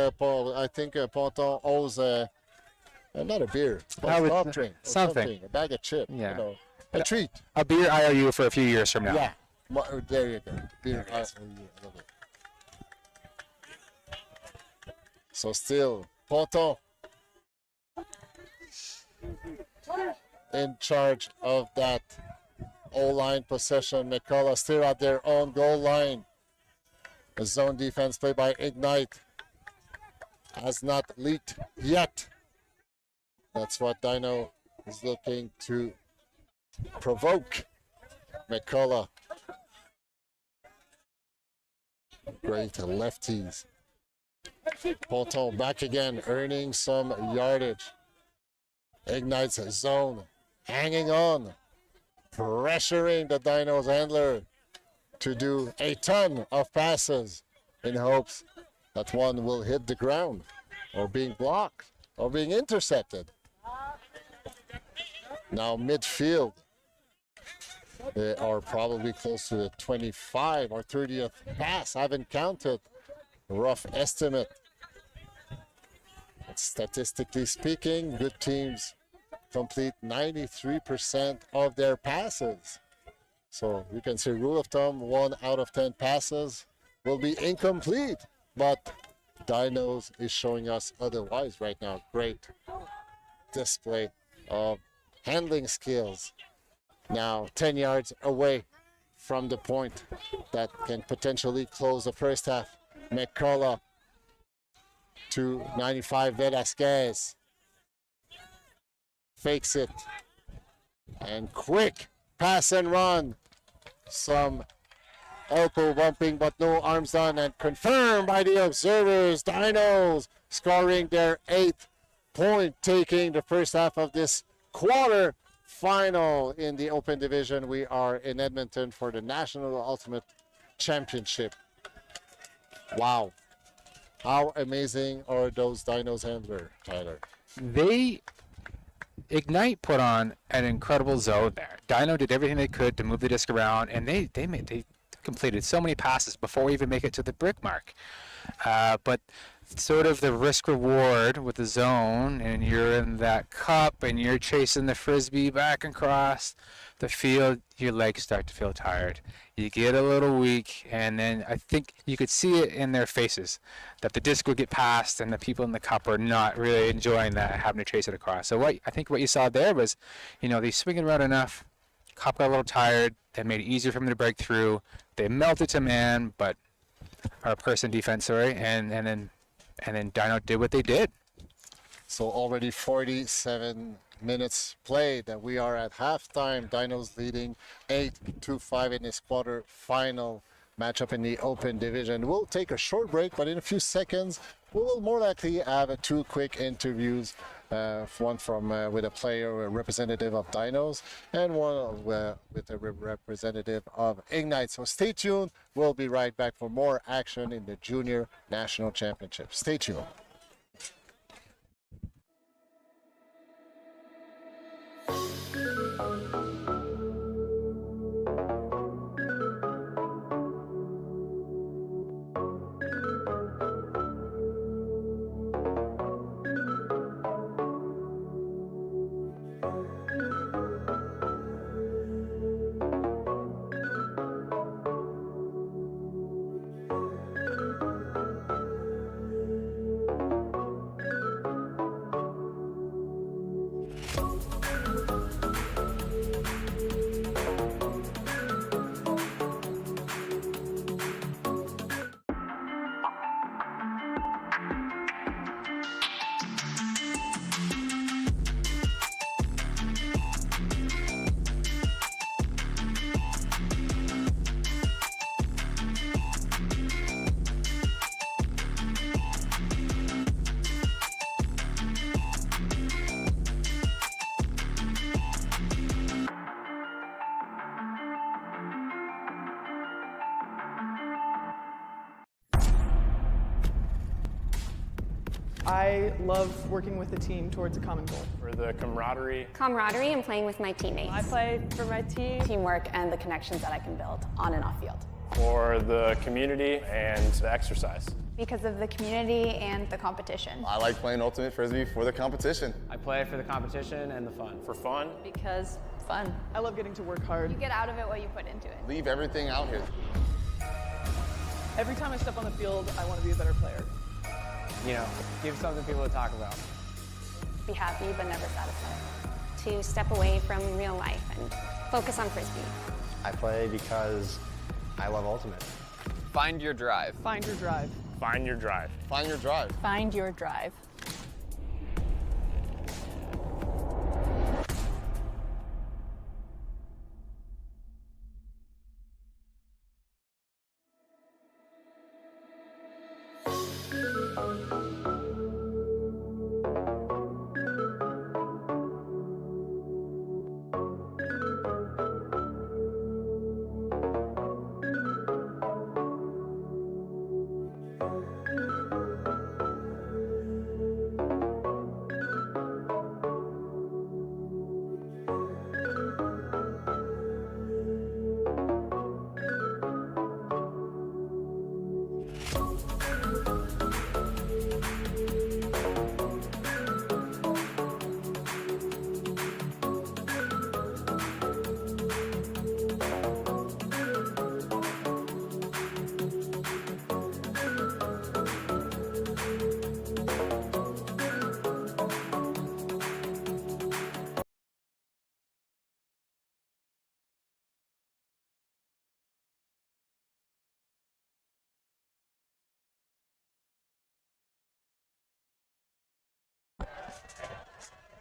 Ponton owes not a beer, but a soft drink, or something, a bag of chips, you know, a treat. A beer IOU for a few years from now. Yeah, there you go. Beer IOU. So still, Ponton in charge of that O-line possession. McCullough still at their own goal line. The zone defense played by Ignite has not leaked yet. That's what Dino is looking to provoke. McCullough. Great lefties. Ponton back again, earning some yardage. Ignite's zone, hanging on, pressuring the Dino's handler to do a ton of passes in hopes that one will hit the ground or being blocked or being intercepted. Now midfield, they are probably close to the 25 or 30th pass. I haven't counted. Rough estimate. But statistically speaking, good teams complete 93% of their passes. So you can say rule of thumb, 1 out of 10 passes will be incomplete. But Dinos is showing us otherwise right now. Great display of handling skills now 10 yards away from the point that can potentially close the first half. McCullough to 95, Velasquez. Fakes it. And quick pass and run. Some elbow bumping, but no arms done, and confirmed by the observers. Dinos scoring their 8th point, taking the first half of this quarter final in the Open Division. We are in Edmonton for the National Ultimate Championship. Wow. How amazing are those Dinos handler, Tyler? Ignite put on an incredible zone there. Dyno did everything they could to move the disc around, and they completed so many passes before we even make it to the brick mark. But sort of the risk reward with the zone, and you're in that cup and you're chasing the frisbee back across the field, your legs start to feel tired. You get a little weak, and then I think you could see it in their faces that the disc would get passed and the people in the cup are not really enjoying that, having to chase it across. So I think what you saw there was, they swing it around enough, cup got a little tired, that made it easier for them to break through. They melted to man, or person defense, and then Dyno did what they did. So already 47 minutes played, and we are at halftime. Dinos leading 8-5 in this quarter final matchup in the Open Division. We'll take a short break, but in a few seconds, we will more likely have 2 quick interviews. One with a player, a representative of Dinos, and one with a representative of Ignite. So stay tuned. We'll be right back for more action in the Junior National Championship. Stay tuned. I love working with a team towards a common goal. For the camaraderie. Camaraderie and playing with my teammates. I play for my team. Teamwork and the connections that I can build on and off field. For the community and the exercise. Because of the community and the competition. I like playing Ultimate Frisbee for the competition. I play for the competition and the fun. For fun. Because fun. I love getting to work hard. You get out of it what you put into it. Leave everything out here. Every time I step on the field, I want to be a better player. Give something people to talk about. Be happy but never satisfied. To step away from real life and focus on Frisbee. I play because I love Ultimate. Find your drive. Find your drive. Find your drive. Find your drive. Find your drive.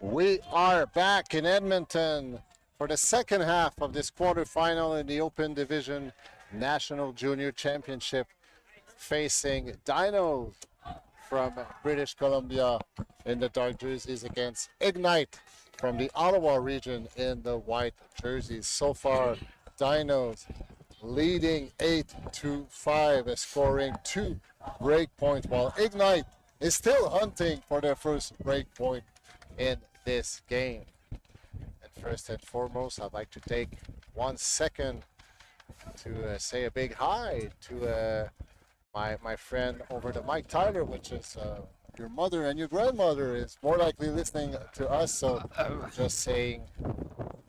We are back in Edmonton for the second half of this quarterfinal in the Open Division National Junior Championship, facing Dyno from British Columbia in the dark jerseys against Ignite from the Ottawa region in the white jerseys. So far, Dyno's leading 8-5, scoring 2 break points, while Ignite is still hunting for their first break point in this game. And first and foremost, I'd like to take 1 second to say a big hi to my friend over the mic, Tyler, which is your mother and your grandmother is more likely listening to us. So just saying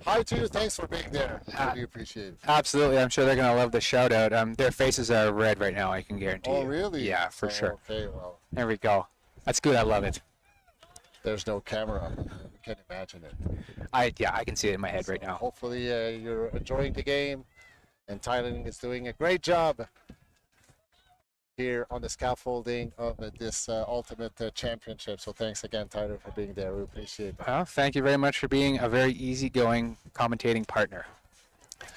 hi to you. Thanks for being there. Really appreciate it. Absolutely. I'm sure they're going to love the shout out. Their faces are red right now, I can guarantee you. Oh, really? Yeah, for sure. Okay, well. There we go. That's good. I love it. There's no camera. You can imagine it. I can see it in my head right now. Hopefully you're enjoying the game, and Thailand is doing a great job here on the scaffolding of this Ultimate Championship. So thanks again, Tyler, for being there. We appreciate it. Well, thank you very much for being a very easygoing commentating partner.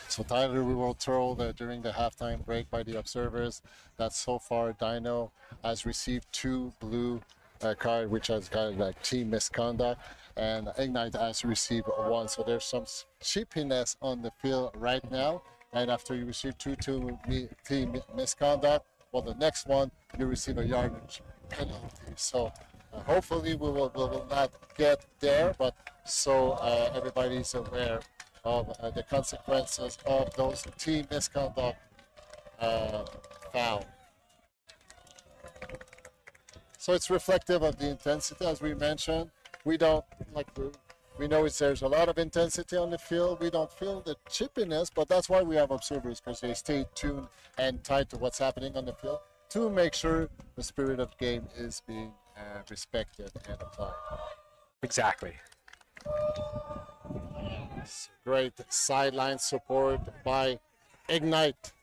So Tyler, we were told during the halftime break by the observers that so far Dyno has received 2 blue cards, which has got like team misconduct, and Ignite has received 1. So there's some cheapiness on the field right now. And after you receive 2 team misconduct, well, the next one you receive a yardage penalty. So hopefully we will not get there, but so everybody's aware of the consequences of those team misconduct foul. So it's reflective of the intensity, as we mentioned. We don't we know there's a lot of intensity on the field. We don't feel the chippiness, but that's why we have observers, because they stay tuned and tied to what's happening on the field to make sure the spirit of the game is being respected and applied. Exactly. Great sideline support by Ignite.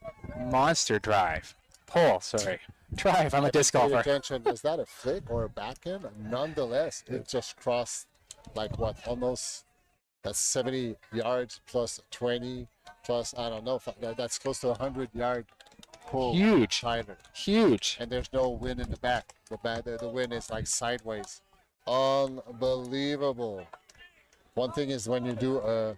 Monster drive. Pull, sorry. Drive, I'm a disc golfer. Attention, was that a flick or a backhand? Nonetheless, it just crossed like what, almost, that's 70 yards plus 20 plus, I don't know, that's close to 100-yard pull. Huge. Tighter. Huge. And there's no wind in the back. The wind is like sideways. Unbelievable. One thing is when you do a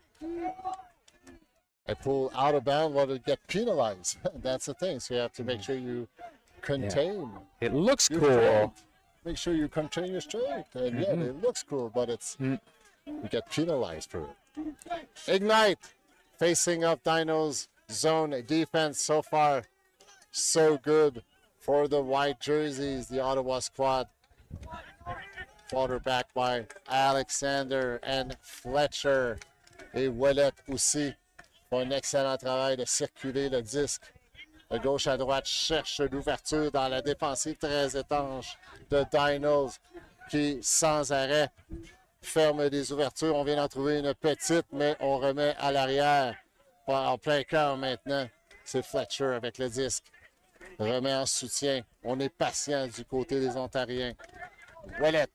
pull out of bound, well, you get penalized. That's the thing. So you have to make sure you contain. It looks your cool. strength. Make sure you contain your strength. And yeah, it looks cool, but it's you get penalized for it. Ignite facing up Dyno's zone defense. So far, so good for the white jerseys, the Ottawa squad. Quarterback by Alexander and Fletcher. Et Ouellet aussi font un excellent travail de circuler le disque. De gauche à droite, cherche l'ouverture dans la défensive très étanche de Dynos qui, sans arrêt, ferme des ouvertures. On vient d'en trouver une petite, mais on remet à l'arrière. En plein cœur maintenant, c'est Fletcher avec le disque. Remet en soutien. On est patient du côté des Ontariens. Ouellet.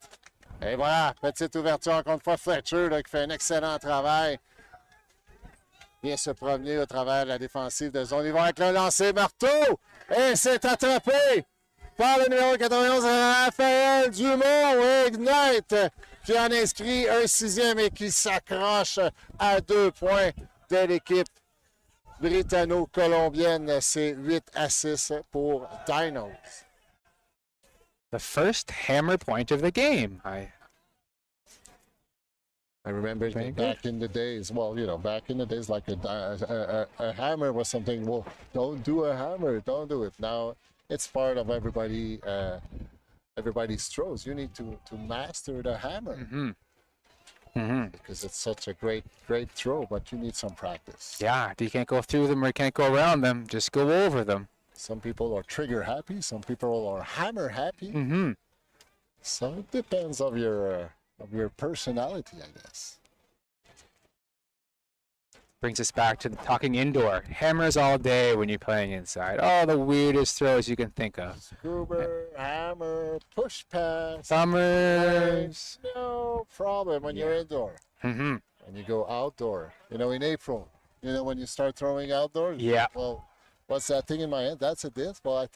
Et voilà, petite ouverture encore une fois. Fletcher là, qui fait un excellent travail. Vient se promener au travers de la défensive de zone. Ils vont avec le lancer marteau. Et c'est attrapé par le numéro 91, Raphaël Dumont. Ignite qui en inscrit un 6e et qui s'accroche à 2 points de l'équipe britanno-colombienne. C'est 8-6 pour Dynos. The first hammer point of the game. I remember back in the days, well, you know, back in the days, like a hammer was something, well, don't do a hammer, don't do it. Now it's part of everybody's throws. You need to master the hammer. Because it's such a great throw, but you need some practice. Yeah, you can't go through them or you can't go around them. Just go over them. Some people are trigger happy, some people are hammer happy. So it depends of your personality, I guess. brings us back to talking indoor. Hammers all day when you're playing inside. All the weirdest throws you can think of. Scuba, hammer, push pass. Summers. No problem when you're indoor. Mm-hmm. When you go outdoor, in April, when you start throwing outdoors. Yeah. Well, what's that thing in my hand? That's a disc. Well, I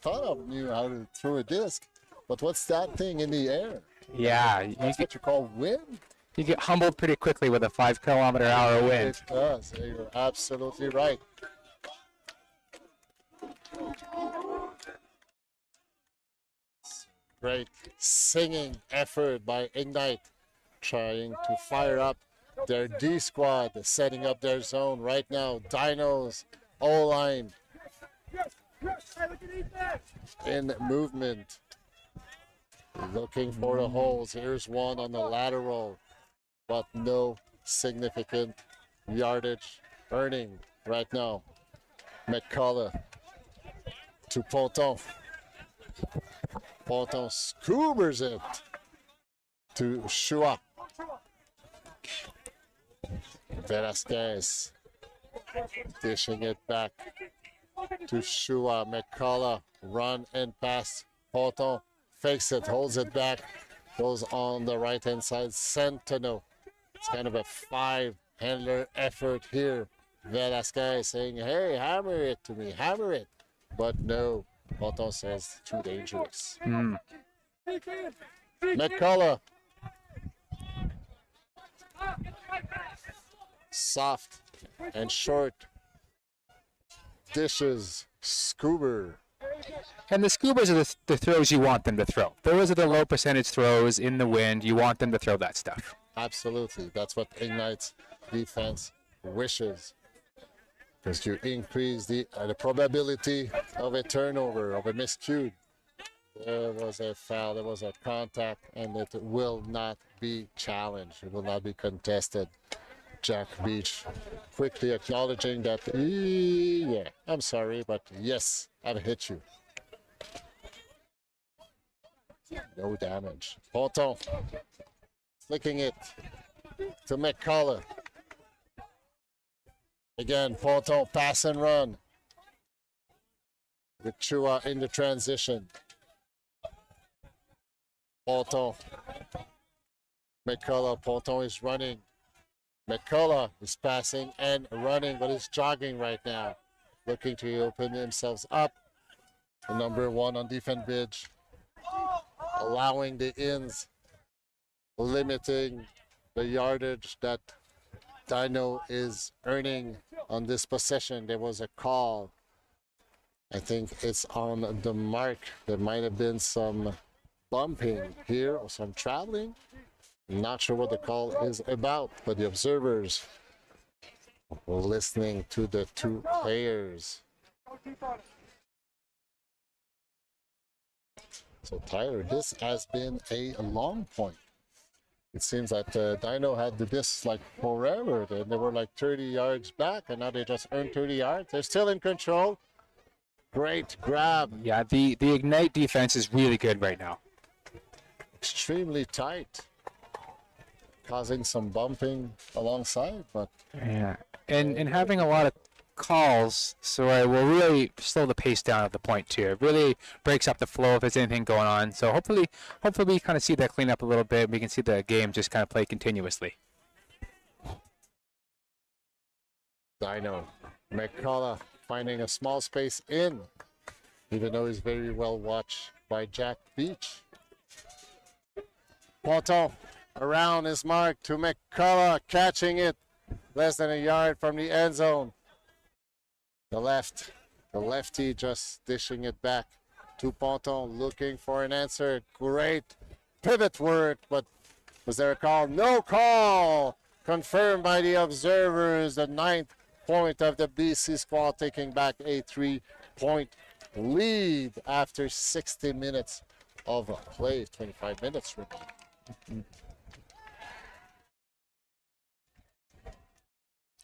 thought I knew how to throw a disc, but what's that thing in the air? Yeah. That's what you call wind. You get humbled pretty quickly with a 5-kilometer-hour wind. It does. You're absolutely right. Great singing effort by Ignite, trying to fire up their D squad, setting up their zone right now. Dyno's O-line in movement, looking for the holes. Here's one on the lateral, but no significant yardage earning right now. McCullough to Ponton. Ponton scoobers it to Shua. Velasquez dishing it back to Shua. McCullough run and pass. Ponton fakes it, holds it back, goes on the right hand side. Centeno. It's kind of a 5-handler effort here. Velasquez saying, hey, hammer it to me, hammer it. But no, Ponton says too dangerous. McCullough. Soft and short dishes. Scuba. And the scubas are the throws you want them to throw. Those are the low percentage throws in the wind. You want them to throw that stuff. Absolutely. That's what Ignite's defense wishes. Because you increase the probability of a turnover, of a miscue. There was a foul, there was a contact, and it will not be challenged. It will not be contested. Jack Beach quickly acknowledging that, yeah, I'm sorry, but yes, I've hit you. No damage. Ponton flicking it to McCullough. Again, Ponton pass and run. With Chua in the transition. Ponton. McCullough. Ponton is running. McCullough is passing and running, but is jogging right now. Looking to open themselves up. The number 1 on defense bridge. Allowing the ins. Limiting the yardage that Dino is earning on this possession. There was a call. I think it's on the mark. There might have been some bumping here or some traveling. Not sure what the call is about, but the observers were listening to the two players. So Tyler, this has been a long point. It seems that Dino had this like forever. Then they were like 30 yards back, and now they just earned 30 yards. They're still in control. Great grab. Yeah, the Ignite defense is really good right now. Extremely tight. Causing some bumping alongside, but yeah, and having a lot of calls, so it will really slow the pace down at the point too. It really breaks up the flow if there's anything going on. So hopefully we kind of see that clean up a little bit. We can see the game just kind of play continuously. Dino McCullough finding a small space in, even though he's very well watched by Jack Beach. Ponton around his mark to McCullough, catching it less than a yard from the end zone. The lefty just dishing it back to Ponton, looking for an answer. Great pivot work, but was there a call? No call! Confirmed by the observers. The 9th point of the BC squad, taking back a 3-point lead after 60 minutes of play. 25 minutes remaining.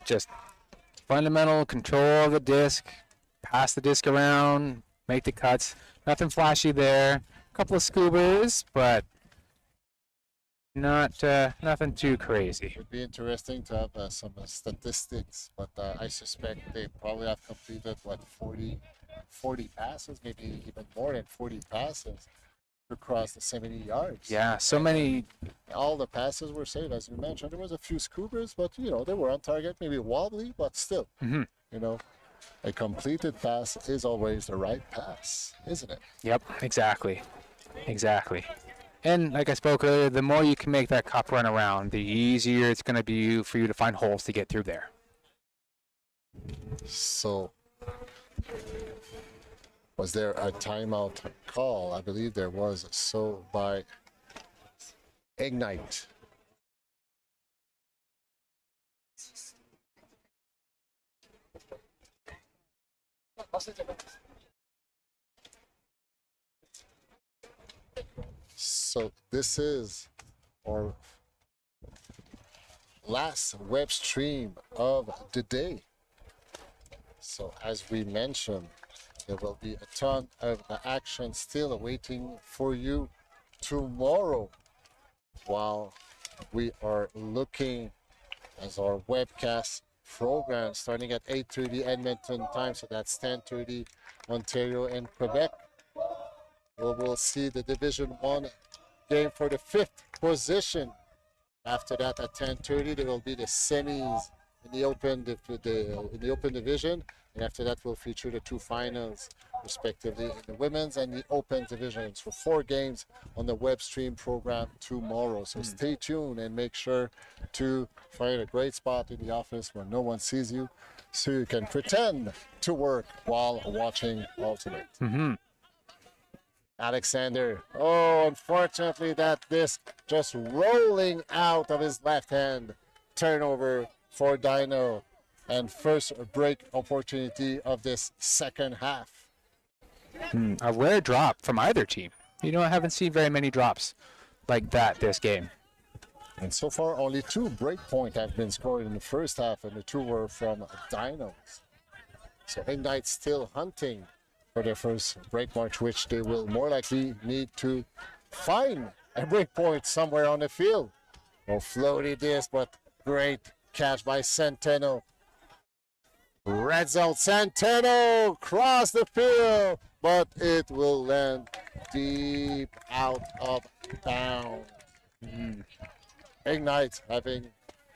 Just fundamental control of the disc, pass the disc around, make the cuts. Nothing flashy there. A couple of scubas, but Not nothing too crazy. Would be interesting to have some statistics, but I suspect they probably have completed what 40 passes, maybe even more than 40 passes across the 70 yards. Yeah, so many. All the passes were saved, as you mentioned. There was a few scoopers, but you know they were on target, maybe wobbly, but still, you know, a completed pass is always the right pass, isn't it? Yep, exactly. And like I spoke earlier, the more you can make that cup run around, the easier it's going to be for you to find holes to get through there. So, was there a timeout call? I believe there was. So by Ignite. So this is our last web stream of the day. So as we mentioned, there will be a ton of action still awaiting for you tomorrow while we are looking as our webcast program starting at 8:30 Edmonton time, so that's 10:30 Ontario and Quebec. We will see the Division 1 game for the 5th position. After that, at 10:30, there will be the semis in the open division, and after that, we'll feature the 2 finals, respectively, in the women's and the open divisions. For 4 games on the web stream program tomorrow. So stay tuned and make sure to find a great spot in the office where no one sees you, so you can pretend to work while watching Ultimate. Alexander. Oh, unfortunately, that disc just rolling out of his left hand. Turnover for Dino, and first break opportunity of this second half. A rare drop from either team. You know, I haven't seen very many drops like that this game. And so far, only 2 break points have been scored in the first half, and the 2 were from Dinos. So Ignite still hunting for their first break march, which they will more likely need to find a break point somewhere on the field. Oh, floaty disc, but great catch by Centeno. Red zone, Centeno cross the field, but it will land deep out of bounds. Ignite having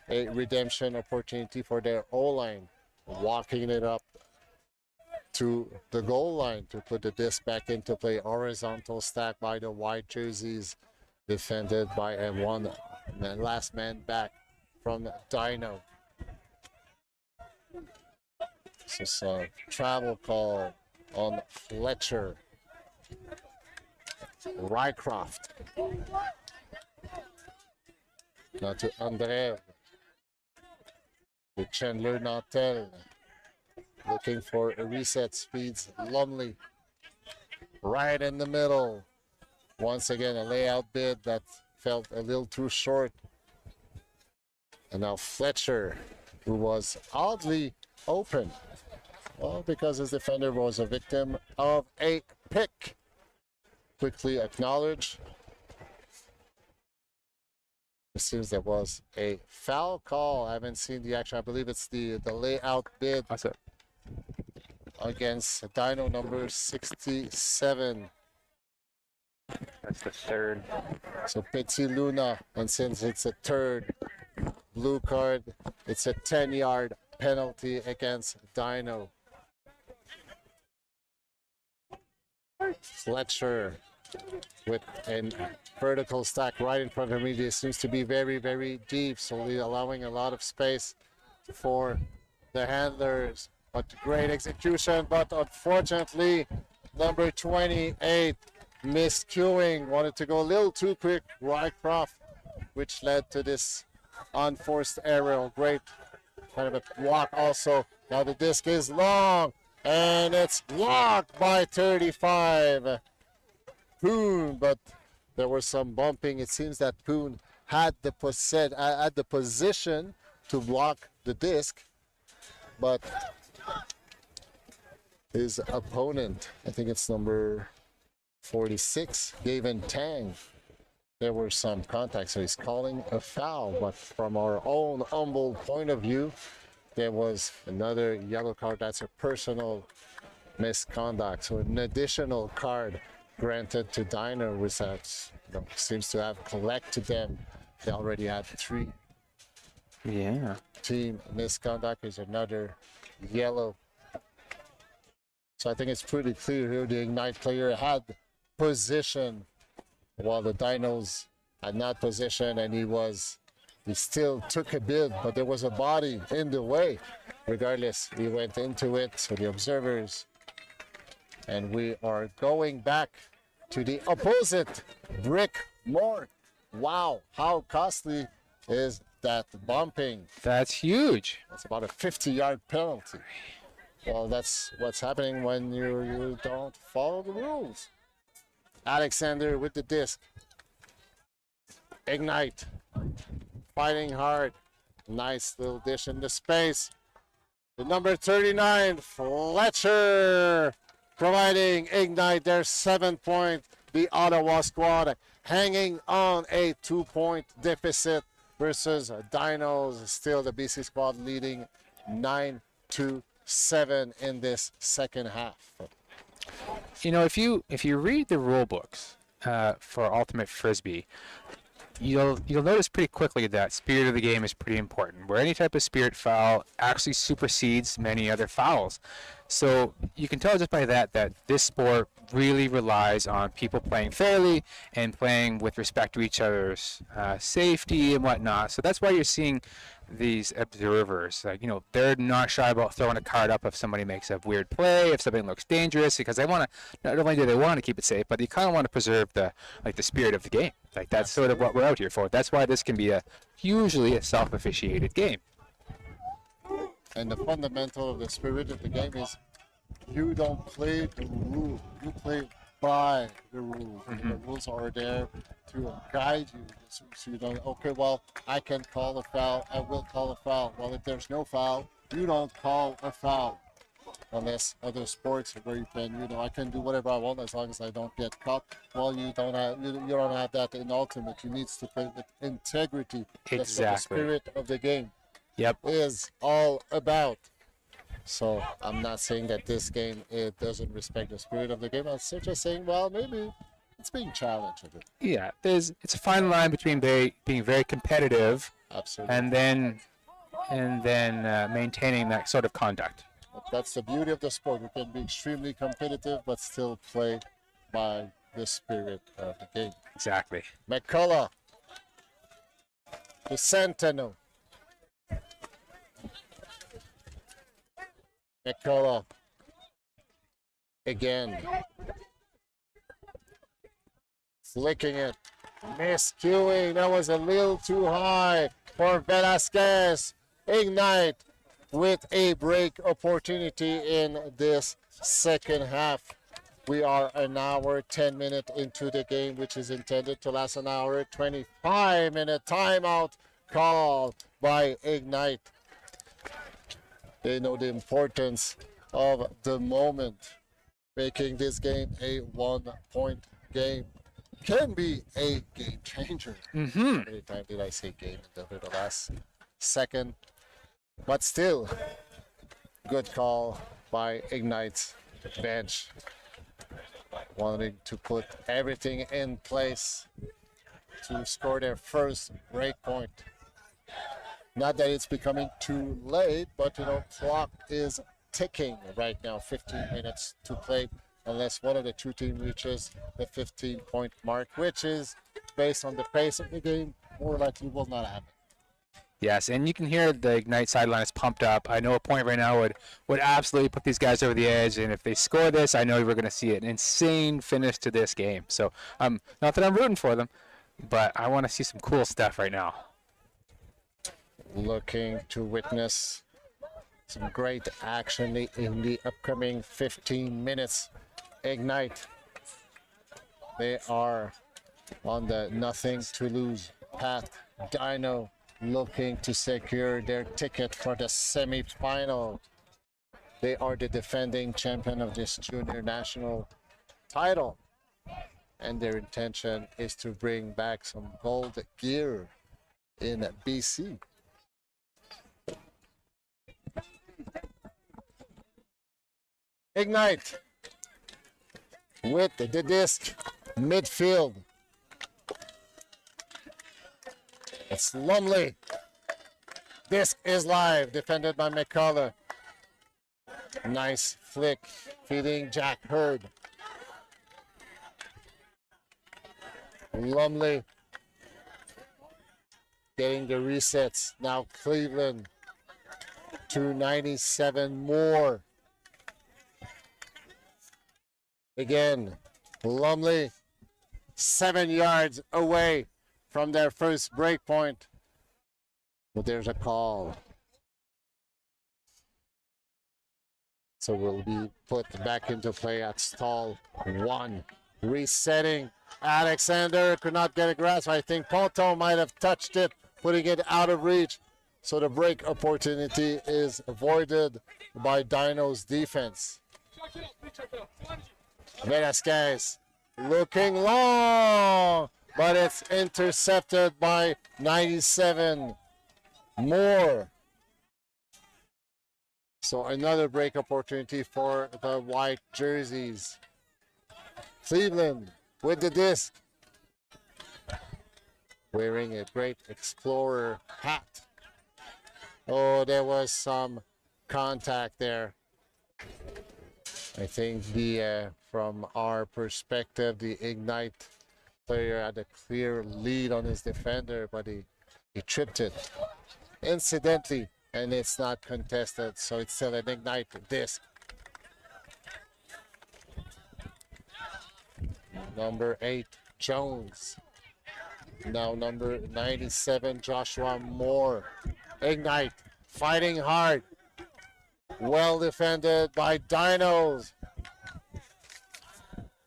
a redemption opportunity for their O-line, walking it up to the goal line to put the disc back into play. Horizontal stack by the white jerseys, defended by a last man back from Dino. This is a travel call on Fletcher. Rycroft. Now to André. To Chandler Nautel. Looking for a reset, speeds Lumley. Right in the middle. Once again, a layout bid that felt a little too short. And now Fletcher, who was oddly open. Well, because his defender was a victim of a pick. Quickly acknowledged. It seems there was a foul call. I haven't seen the action. I believe it's the layout bid. That's it. Against Dino number 67. That's the third. So Petit Luna, and since it's a third blue card, it's a 10-yard penalty against Dino. Fletcher with a vertical stack right in front of me. This seems to be very, very deep, so allowing a lot of space for the handlers. But great execution, but unfortunately, number 28 missed queuing, wanted to go a little too quick, Rycroft, which led to this unforced error. Great kind of a block also. Now the disc is long, and it's blocked by 35. Poon, but there was some bumping. It seems that Poon had the position to block the disc, but his opponent, I think it's number 46, Gavin Tang, there were some contacts, so he's calling a foul. But from our own humble point of view, there was another yellow card. That's a personal misconduct. So an additional card granted to Dyno, which seems to have collected them. They already had 3. Yeah. Team misconduct is another yellow. So I think it's pretty clear here the Ignite player had position while the Dinos had not position, and he still took a bid, but there was a body in the way. Regardless, he went into it, so the observers. And we are going back to the opposite brick more. Wow, how costly is that bumping? That's huge. That's about a 50-yard penalty. Well, that's what's happening when you don't follow the rules. Alexander with the disc. Ignite. Fighting hard. Nice little dish in the space. The number 39, Fletcher, providing Ignite their 7-point. The Ottawa squad hanging on a 2-point deficit versus Dinos. Still the BC squad leading 9-7 in this second half. You know, if you read the rule books for Ultimate Frisbee, you'll notice pretty quickly that spirit of the game is pretty important, where any type of spirit foul actually supersedes many other fouls. So you can tell just by that this sport really relies on people playing fairly and playing with respect to each other's safety and whatnot. So that's why you're seeing these observers, like, you know, they're not shy about throwing a card up if somebody makes a weird play, if something looks dangerous, because they want to, not only do they want to keep it safe, but they kind of want to preserve the spirit of the game. Like, that's sort of what we're out here for. That's why this can be usually a self-officiated game. And the fundamental of the spirit of the game is you don't play the rule, you play by the rules. The rules are there to guide you. So you don't, okay, well, I can call a foul, I will call a foul. Well, if there's no foul, you don't call a foul. Unless other sports where you can, I can do whatever I want as long as I don't get caught. Well, you don't have that in Ultimate. You need to play with integrity. Exactly. That's what the spirit of the game is all about. So I'm not saying that this game doesn't respect the spirit of the game. I'm just saying, well, maybe it's being challenged a bit. Yeah, it's a fine line between being very competitive, absolutely, and then maintaining that sort of conduct. That's the beauty of the sport. You can be extremely competitive, but still play by the spirit of the game. Exactly. McCullough to Centeno. McCullough again. Flicking it. Miscuing. That was a little too high for Velasquez. Ignite with a break opportunity in this second half. We are an hour, 10 minutes into the game, which is intended to last an hour, 25-minute timeout call by Ignite. They know the importance of the moment, making this game a 1-point game. Can be a game changer. How many times did I say game in the last second? But still, good call by Ignite's bench. Wanting to put everything in place to score their first break point. Not that it's becoming too late, but clock is ticking right now. 15 minutes to play unless one of the two teams reaches the 15-point mark, which is, based on the pace of the game, more likely will not happen. Yes, and you can hear the Ignite sideline is pumped up. I know a point right now would absolutely put these guys over the edge, and if they score this, I know we're going to see an insane finish to this game. So, not that I'm rooting for them, but I want to see some cool stuff right now. Looking to witness some great action in the upcoming 15 minutes. Ignite. They are on the nothing to lose path. Dyno looking to secure their ticket for the semi-final. They are the defending champion of this junior national title. and their intention is to bring back some gold gear in BC. Ignite with the disc midfield. It's Lumley. Disc is live, defended by McCullough. Nice flick, feeding Jack Hurd. Lumley getting the resets. Now Cleveland, 297 more. Again, Lumley, 7 yards away from their first break point. But there's a call. So we'll be put back into play at stall 1. Resetting. Alexander could not get a grasp. I think Ponton might have touched it, putting it out of reach. So the break opportunity is avoided by Dino's defense. Velasquez looking long, but it's intercepted by 97 more. So another break opportunity for the white jerseys. Cleveland with the disc, wearing a great Explorer hat. Oh, there was some contact there. I think from our perspective, the Ignite player had a clear lead on his defender, but he tripped it incidentally, and it's not contested, so it's still an Ignite disc. Number 8, Jones. Now number 97, Joshua Moore. Ignite, fighting hard. Well defended by Dinos.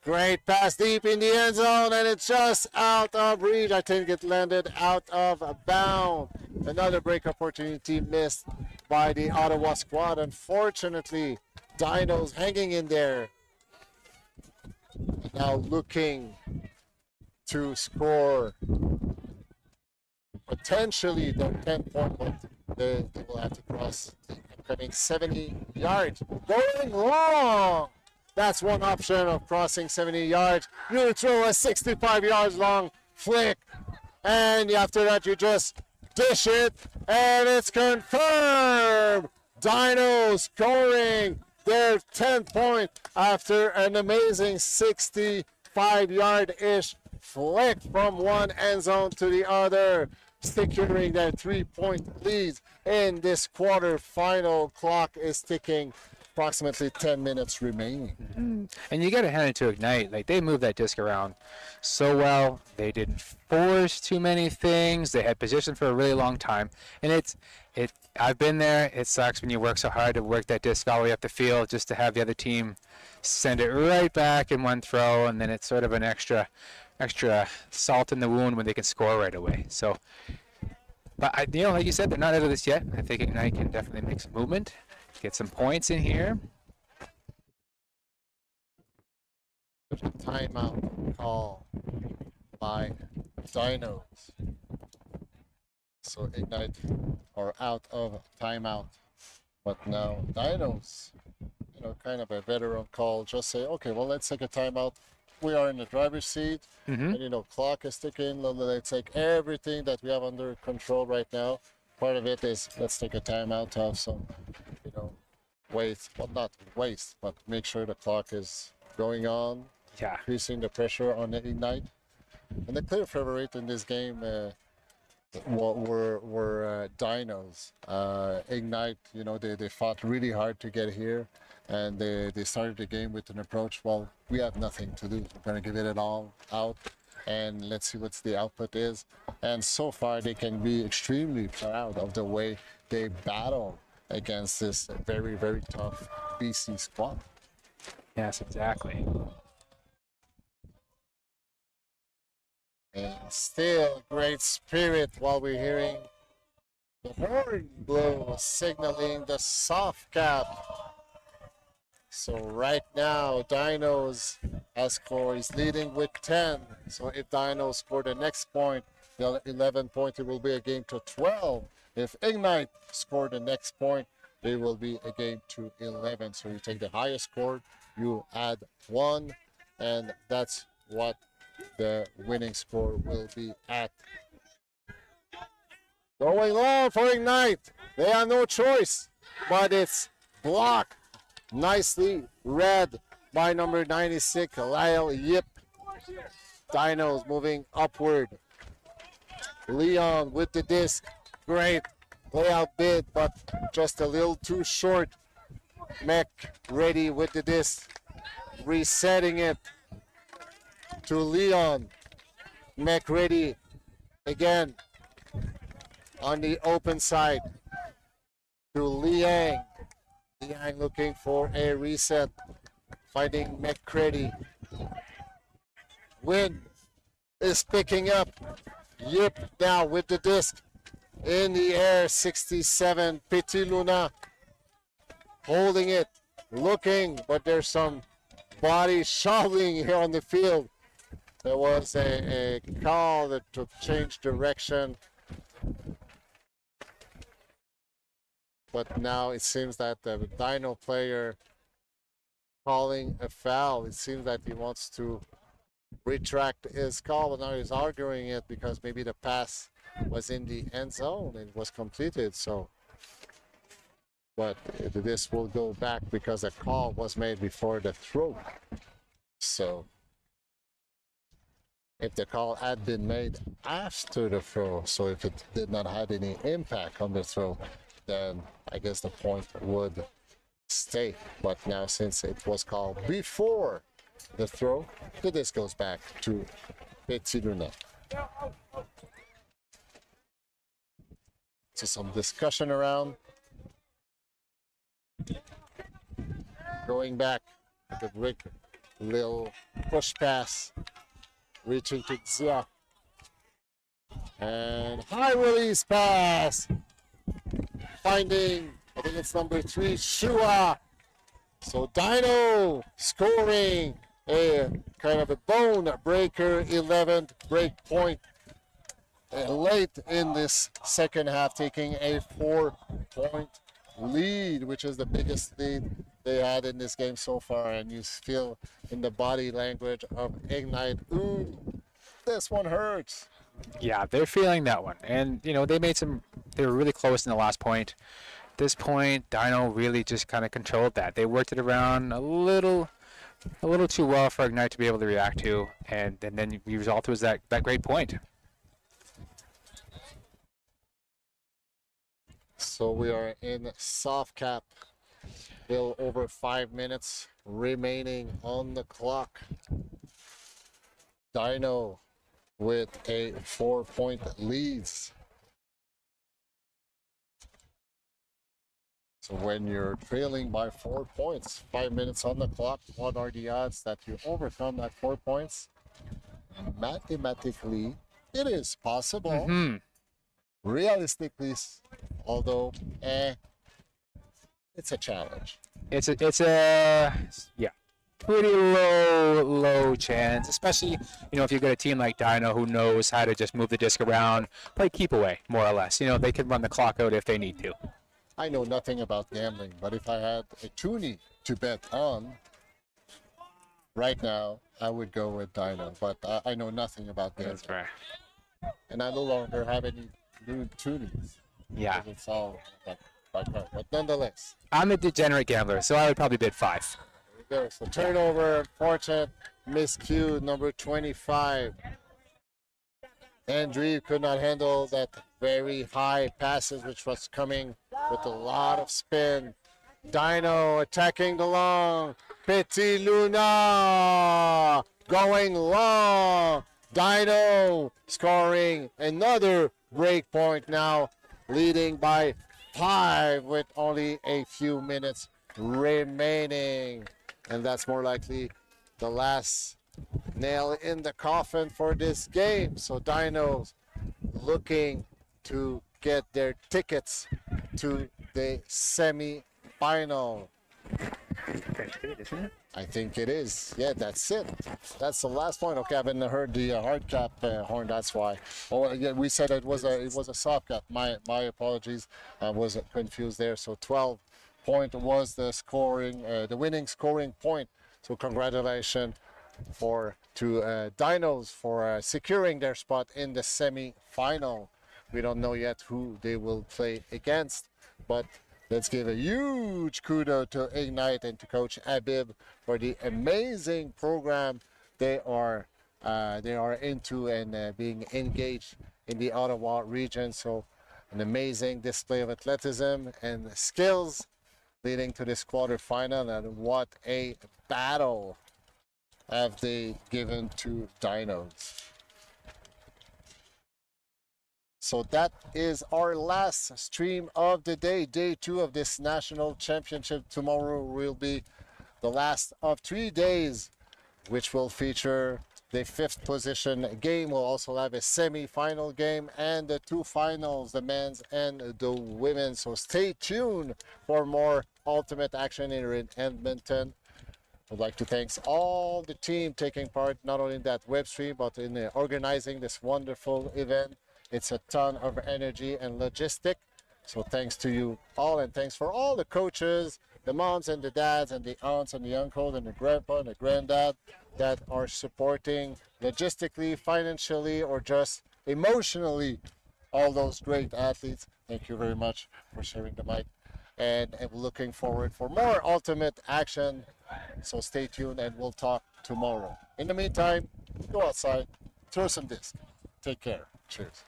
Great pass deep in the end zone, and it's just out of reach. I think it landed out of bounds. Another break opportunity missed by the Ottawa squad. Unfortunately, Dinos hanging in there. Now looking to score potentially the 10-point, but they will have to cross the upcoming 70 yards. Going long! That's one option of crossing 70 yards. You throw a 65 yards long flick, and after that you just dish it, and it's confirmed! Dino scoring their 10th point after an amazing 65-yard-ish flick from one end zone to the other, securing their 3-point lead in this quarter. Final clock is ticking. Approximately 10 minutes remaining. And you got to hand it to Ignite. Like, they moved that disc around so well. They didn't force too many things. They had position for a really long time. And I've been there. It sucks when you work so hard to work that disc all the way up the field just to have the other team send it right back in one throw, and then it's sort of an extra salt in the wound when they can score right away. So, but like you said, they're not out of this yet. I think Ignite can definitely make some movement. Get some points in here. There's a timeout call by Dinos. So Ignite are out of timeout. But now Dinos, kind of a veteran call, just say, okay, well, let's take a timeout. We are in the driver's seat, and clock is ticking. Let's take everything that we have under control right now. Part of it is let's take a timeout to have some, waste. Well, not waste, but make sure the clock is going on. Yeah. Increasing the pressure on the Ignite. And the clear favorite in this game were Dinos. Ignite, they fought really hard to get here, and they started the game with an approach, well, we have nothing to do. We're going to give it all out, and let's see what the output is. And so far, they can be extremely proud of the way they battle against this very, very tough BC squad. Yes, exactly. And still great spirit while we're hearing the horn blow signaling the soft cap. So right now, Dino's score is leading with 10. So if Dino score the next point, the 11 point, it will be a game to 12. If Ignite score the next point, it will be a game to 11. So you take the highest score, you add 1, and that's what the winning score will be at. Going long for Ignite. They have no choice, but it's blocked nicely read by number 96, Lyle Yip. Dino's moving upward. Leon with the disc. Great layout bid, but just a little too short. Mech ready with the disc. Resetting it to Leon. Mech ready again on the open side to Liang. Liang looking for a reset. Finding Mech ready. Wind is picking up. Yip now with the disc in the air. 67. Petit Luna holding it, looking, but there's some body shoveling here on the field. There was a call that took change direction, but now it seems that the Dino player calling a foul. It seems that he wants to retract his call, but now he's arguing it because maybe the pass was in the end zone and was completed. So, but this will go back because a call was made before the throw. So if the call had been made after the throw, so if it did not have any impact on the throw, then I guess the point would stay. But now since it was called before the throw, the disc goes back to Petit Luna. So some discussion around. Going back, the brick, little push pass, reaching to Zia. And high release pass. Finding, I think it's number 3, Shua. So Dino scoring a kind of a bone breaker, 11th break point. Late in this second half, taking a 4-point lead, which is the biggest lead they had in this game so far. And you feel in the body language of Ignite, ooh, this one hurts. Yeah, they're feeling that one. And, you know, they were really close in the last point. This point, Dino really just kind of controlled that. They worked it around a little too well for Ignite to be able to react to. And then the result was that great point. So we are in soft cap. Still over 5 minutes remaining on the clock. Dino with a 4-point lead. So when you're trailing by 4 points, 5 minutes on the clock, what are the odds that you overcome that 4 points? Mathematically, it is possible. Mm-hmm. Realistically, although, it's a challenge. It's a pretty low chance, especially, you know, if you've got a team like Dino who knows how to just move the disc around, play keep away, more or less. You know, they can run the clock out if they need to. I know nothing about gambling, but if I had a toonie to bet on right now, I would go with Dino. But I know nothing about gambling. That's right. And I no longer have any new toonies. Yeah. It's all by card. But nonetheless. I'm a degenerate gambler, so I would probably bid 5. There's the turnover, unfortunate miscue, number 25. Andrew could not handle that very high passes, which was coming with a lot of spin. Dino attacking the long. Petit Luna going long. Dino scoring another break point now, leading by 5 with only a few minutes remaining. And that's more likely the last nail in the coffin for this game. So Dino's looking to get their tickets to the semi-final. I think it is. Yeah, that's it. That's the last point. Okay, I haven't heard the hard cap horn. That's why. Oh, yeah, we said it was a soft cap. My apologies. I was confused there. So 12 point was the scoring, the winning scoring point. So congratulations to Dinos for securing their spot in the semi-final. We don't know yet who they will play against, but let's give a huge kudos to Ignite and to Coach Abib for the amazing program they are into and being engaged in the Ottawa region. So an amazing display of athleticism and skills leading to this quarterfinal, and what a battle have they given to Dinos. So that is our last stream of the day, day 2 of this national championship. Tomorrow will be the last of 3 days, which will feature the 5th position game. We'll also have a semi-final game and the 2 finals, the men's and the women. So stay tuned for more ultimate action here in Edmonton. I'd like to thank all the team taking part not only in that web stream but in organizing this wonderful event. It's a ton of energy and logistic. So thanks to you all, and thanks for all the coaches, the moms and the dads and the aunts and the uncles and the grandpa and the granddad that are supporting logistically, financially, or just emotionally all those great athletes. Thank you very much for sharing the mic. And I'm looking forward for more ultimate action. So stay tuned and we'll talk tomorrow. In the meantime, go outside, throw some discs. Take care. Cheers.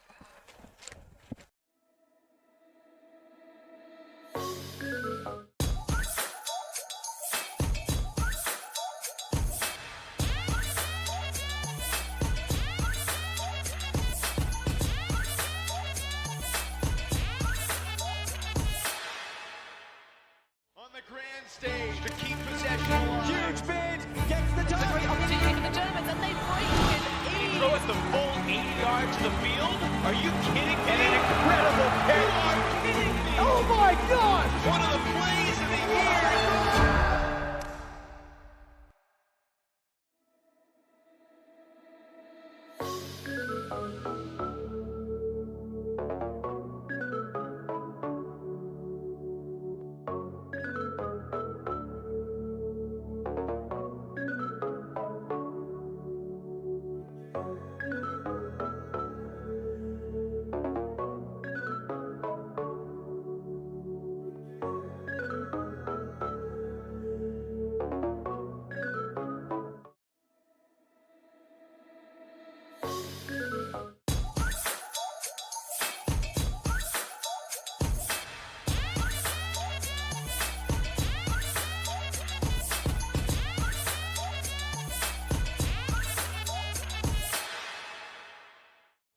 On the grand stage to keep possession alive. Huge bid, gets the touch. Great opportunity for the Germans, and they break with ease. Throw it the full 80 yards to the field. Are you kidding me? And an incredible catch. You are kidding me. Oh my God! One of the plays of the year.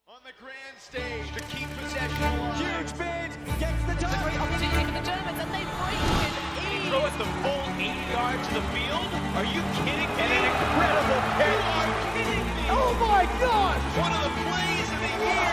On the grand stage to keep possession alive. Huge bid, gets the touch. Great opportunity for the Germans, and they break with ease. Throw it the full 80 yards to the field. Are you kidding me? And an incredible catch. You are kidding me. Oh my God! One of the plays of the year.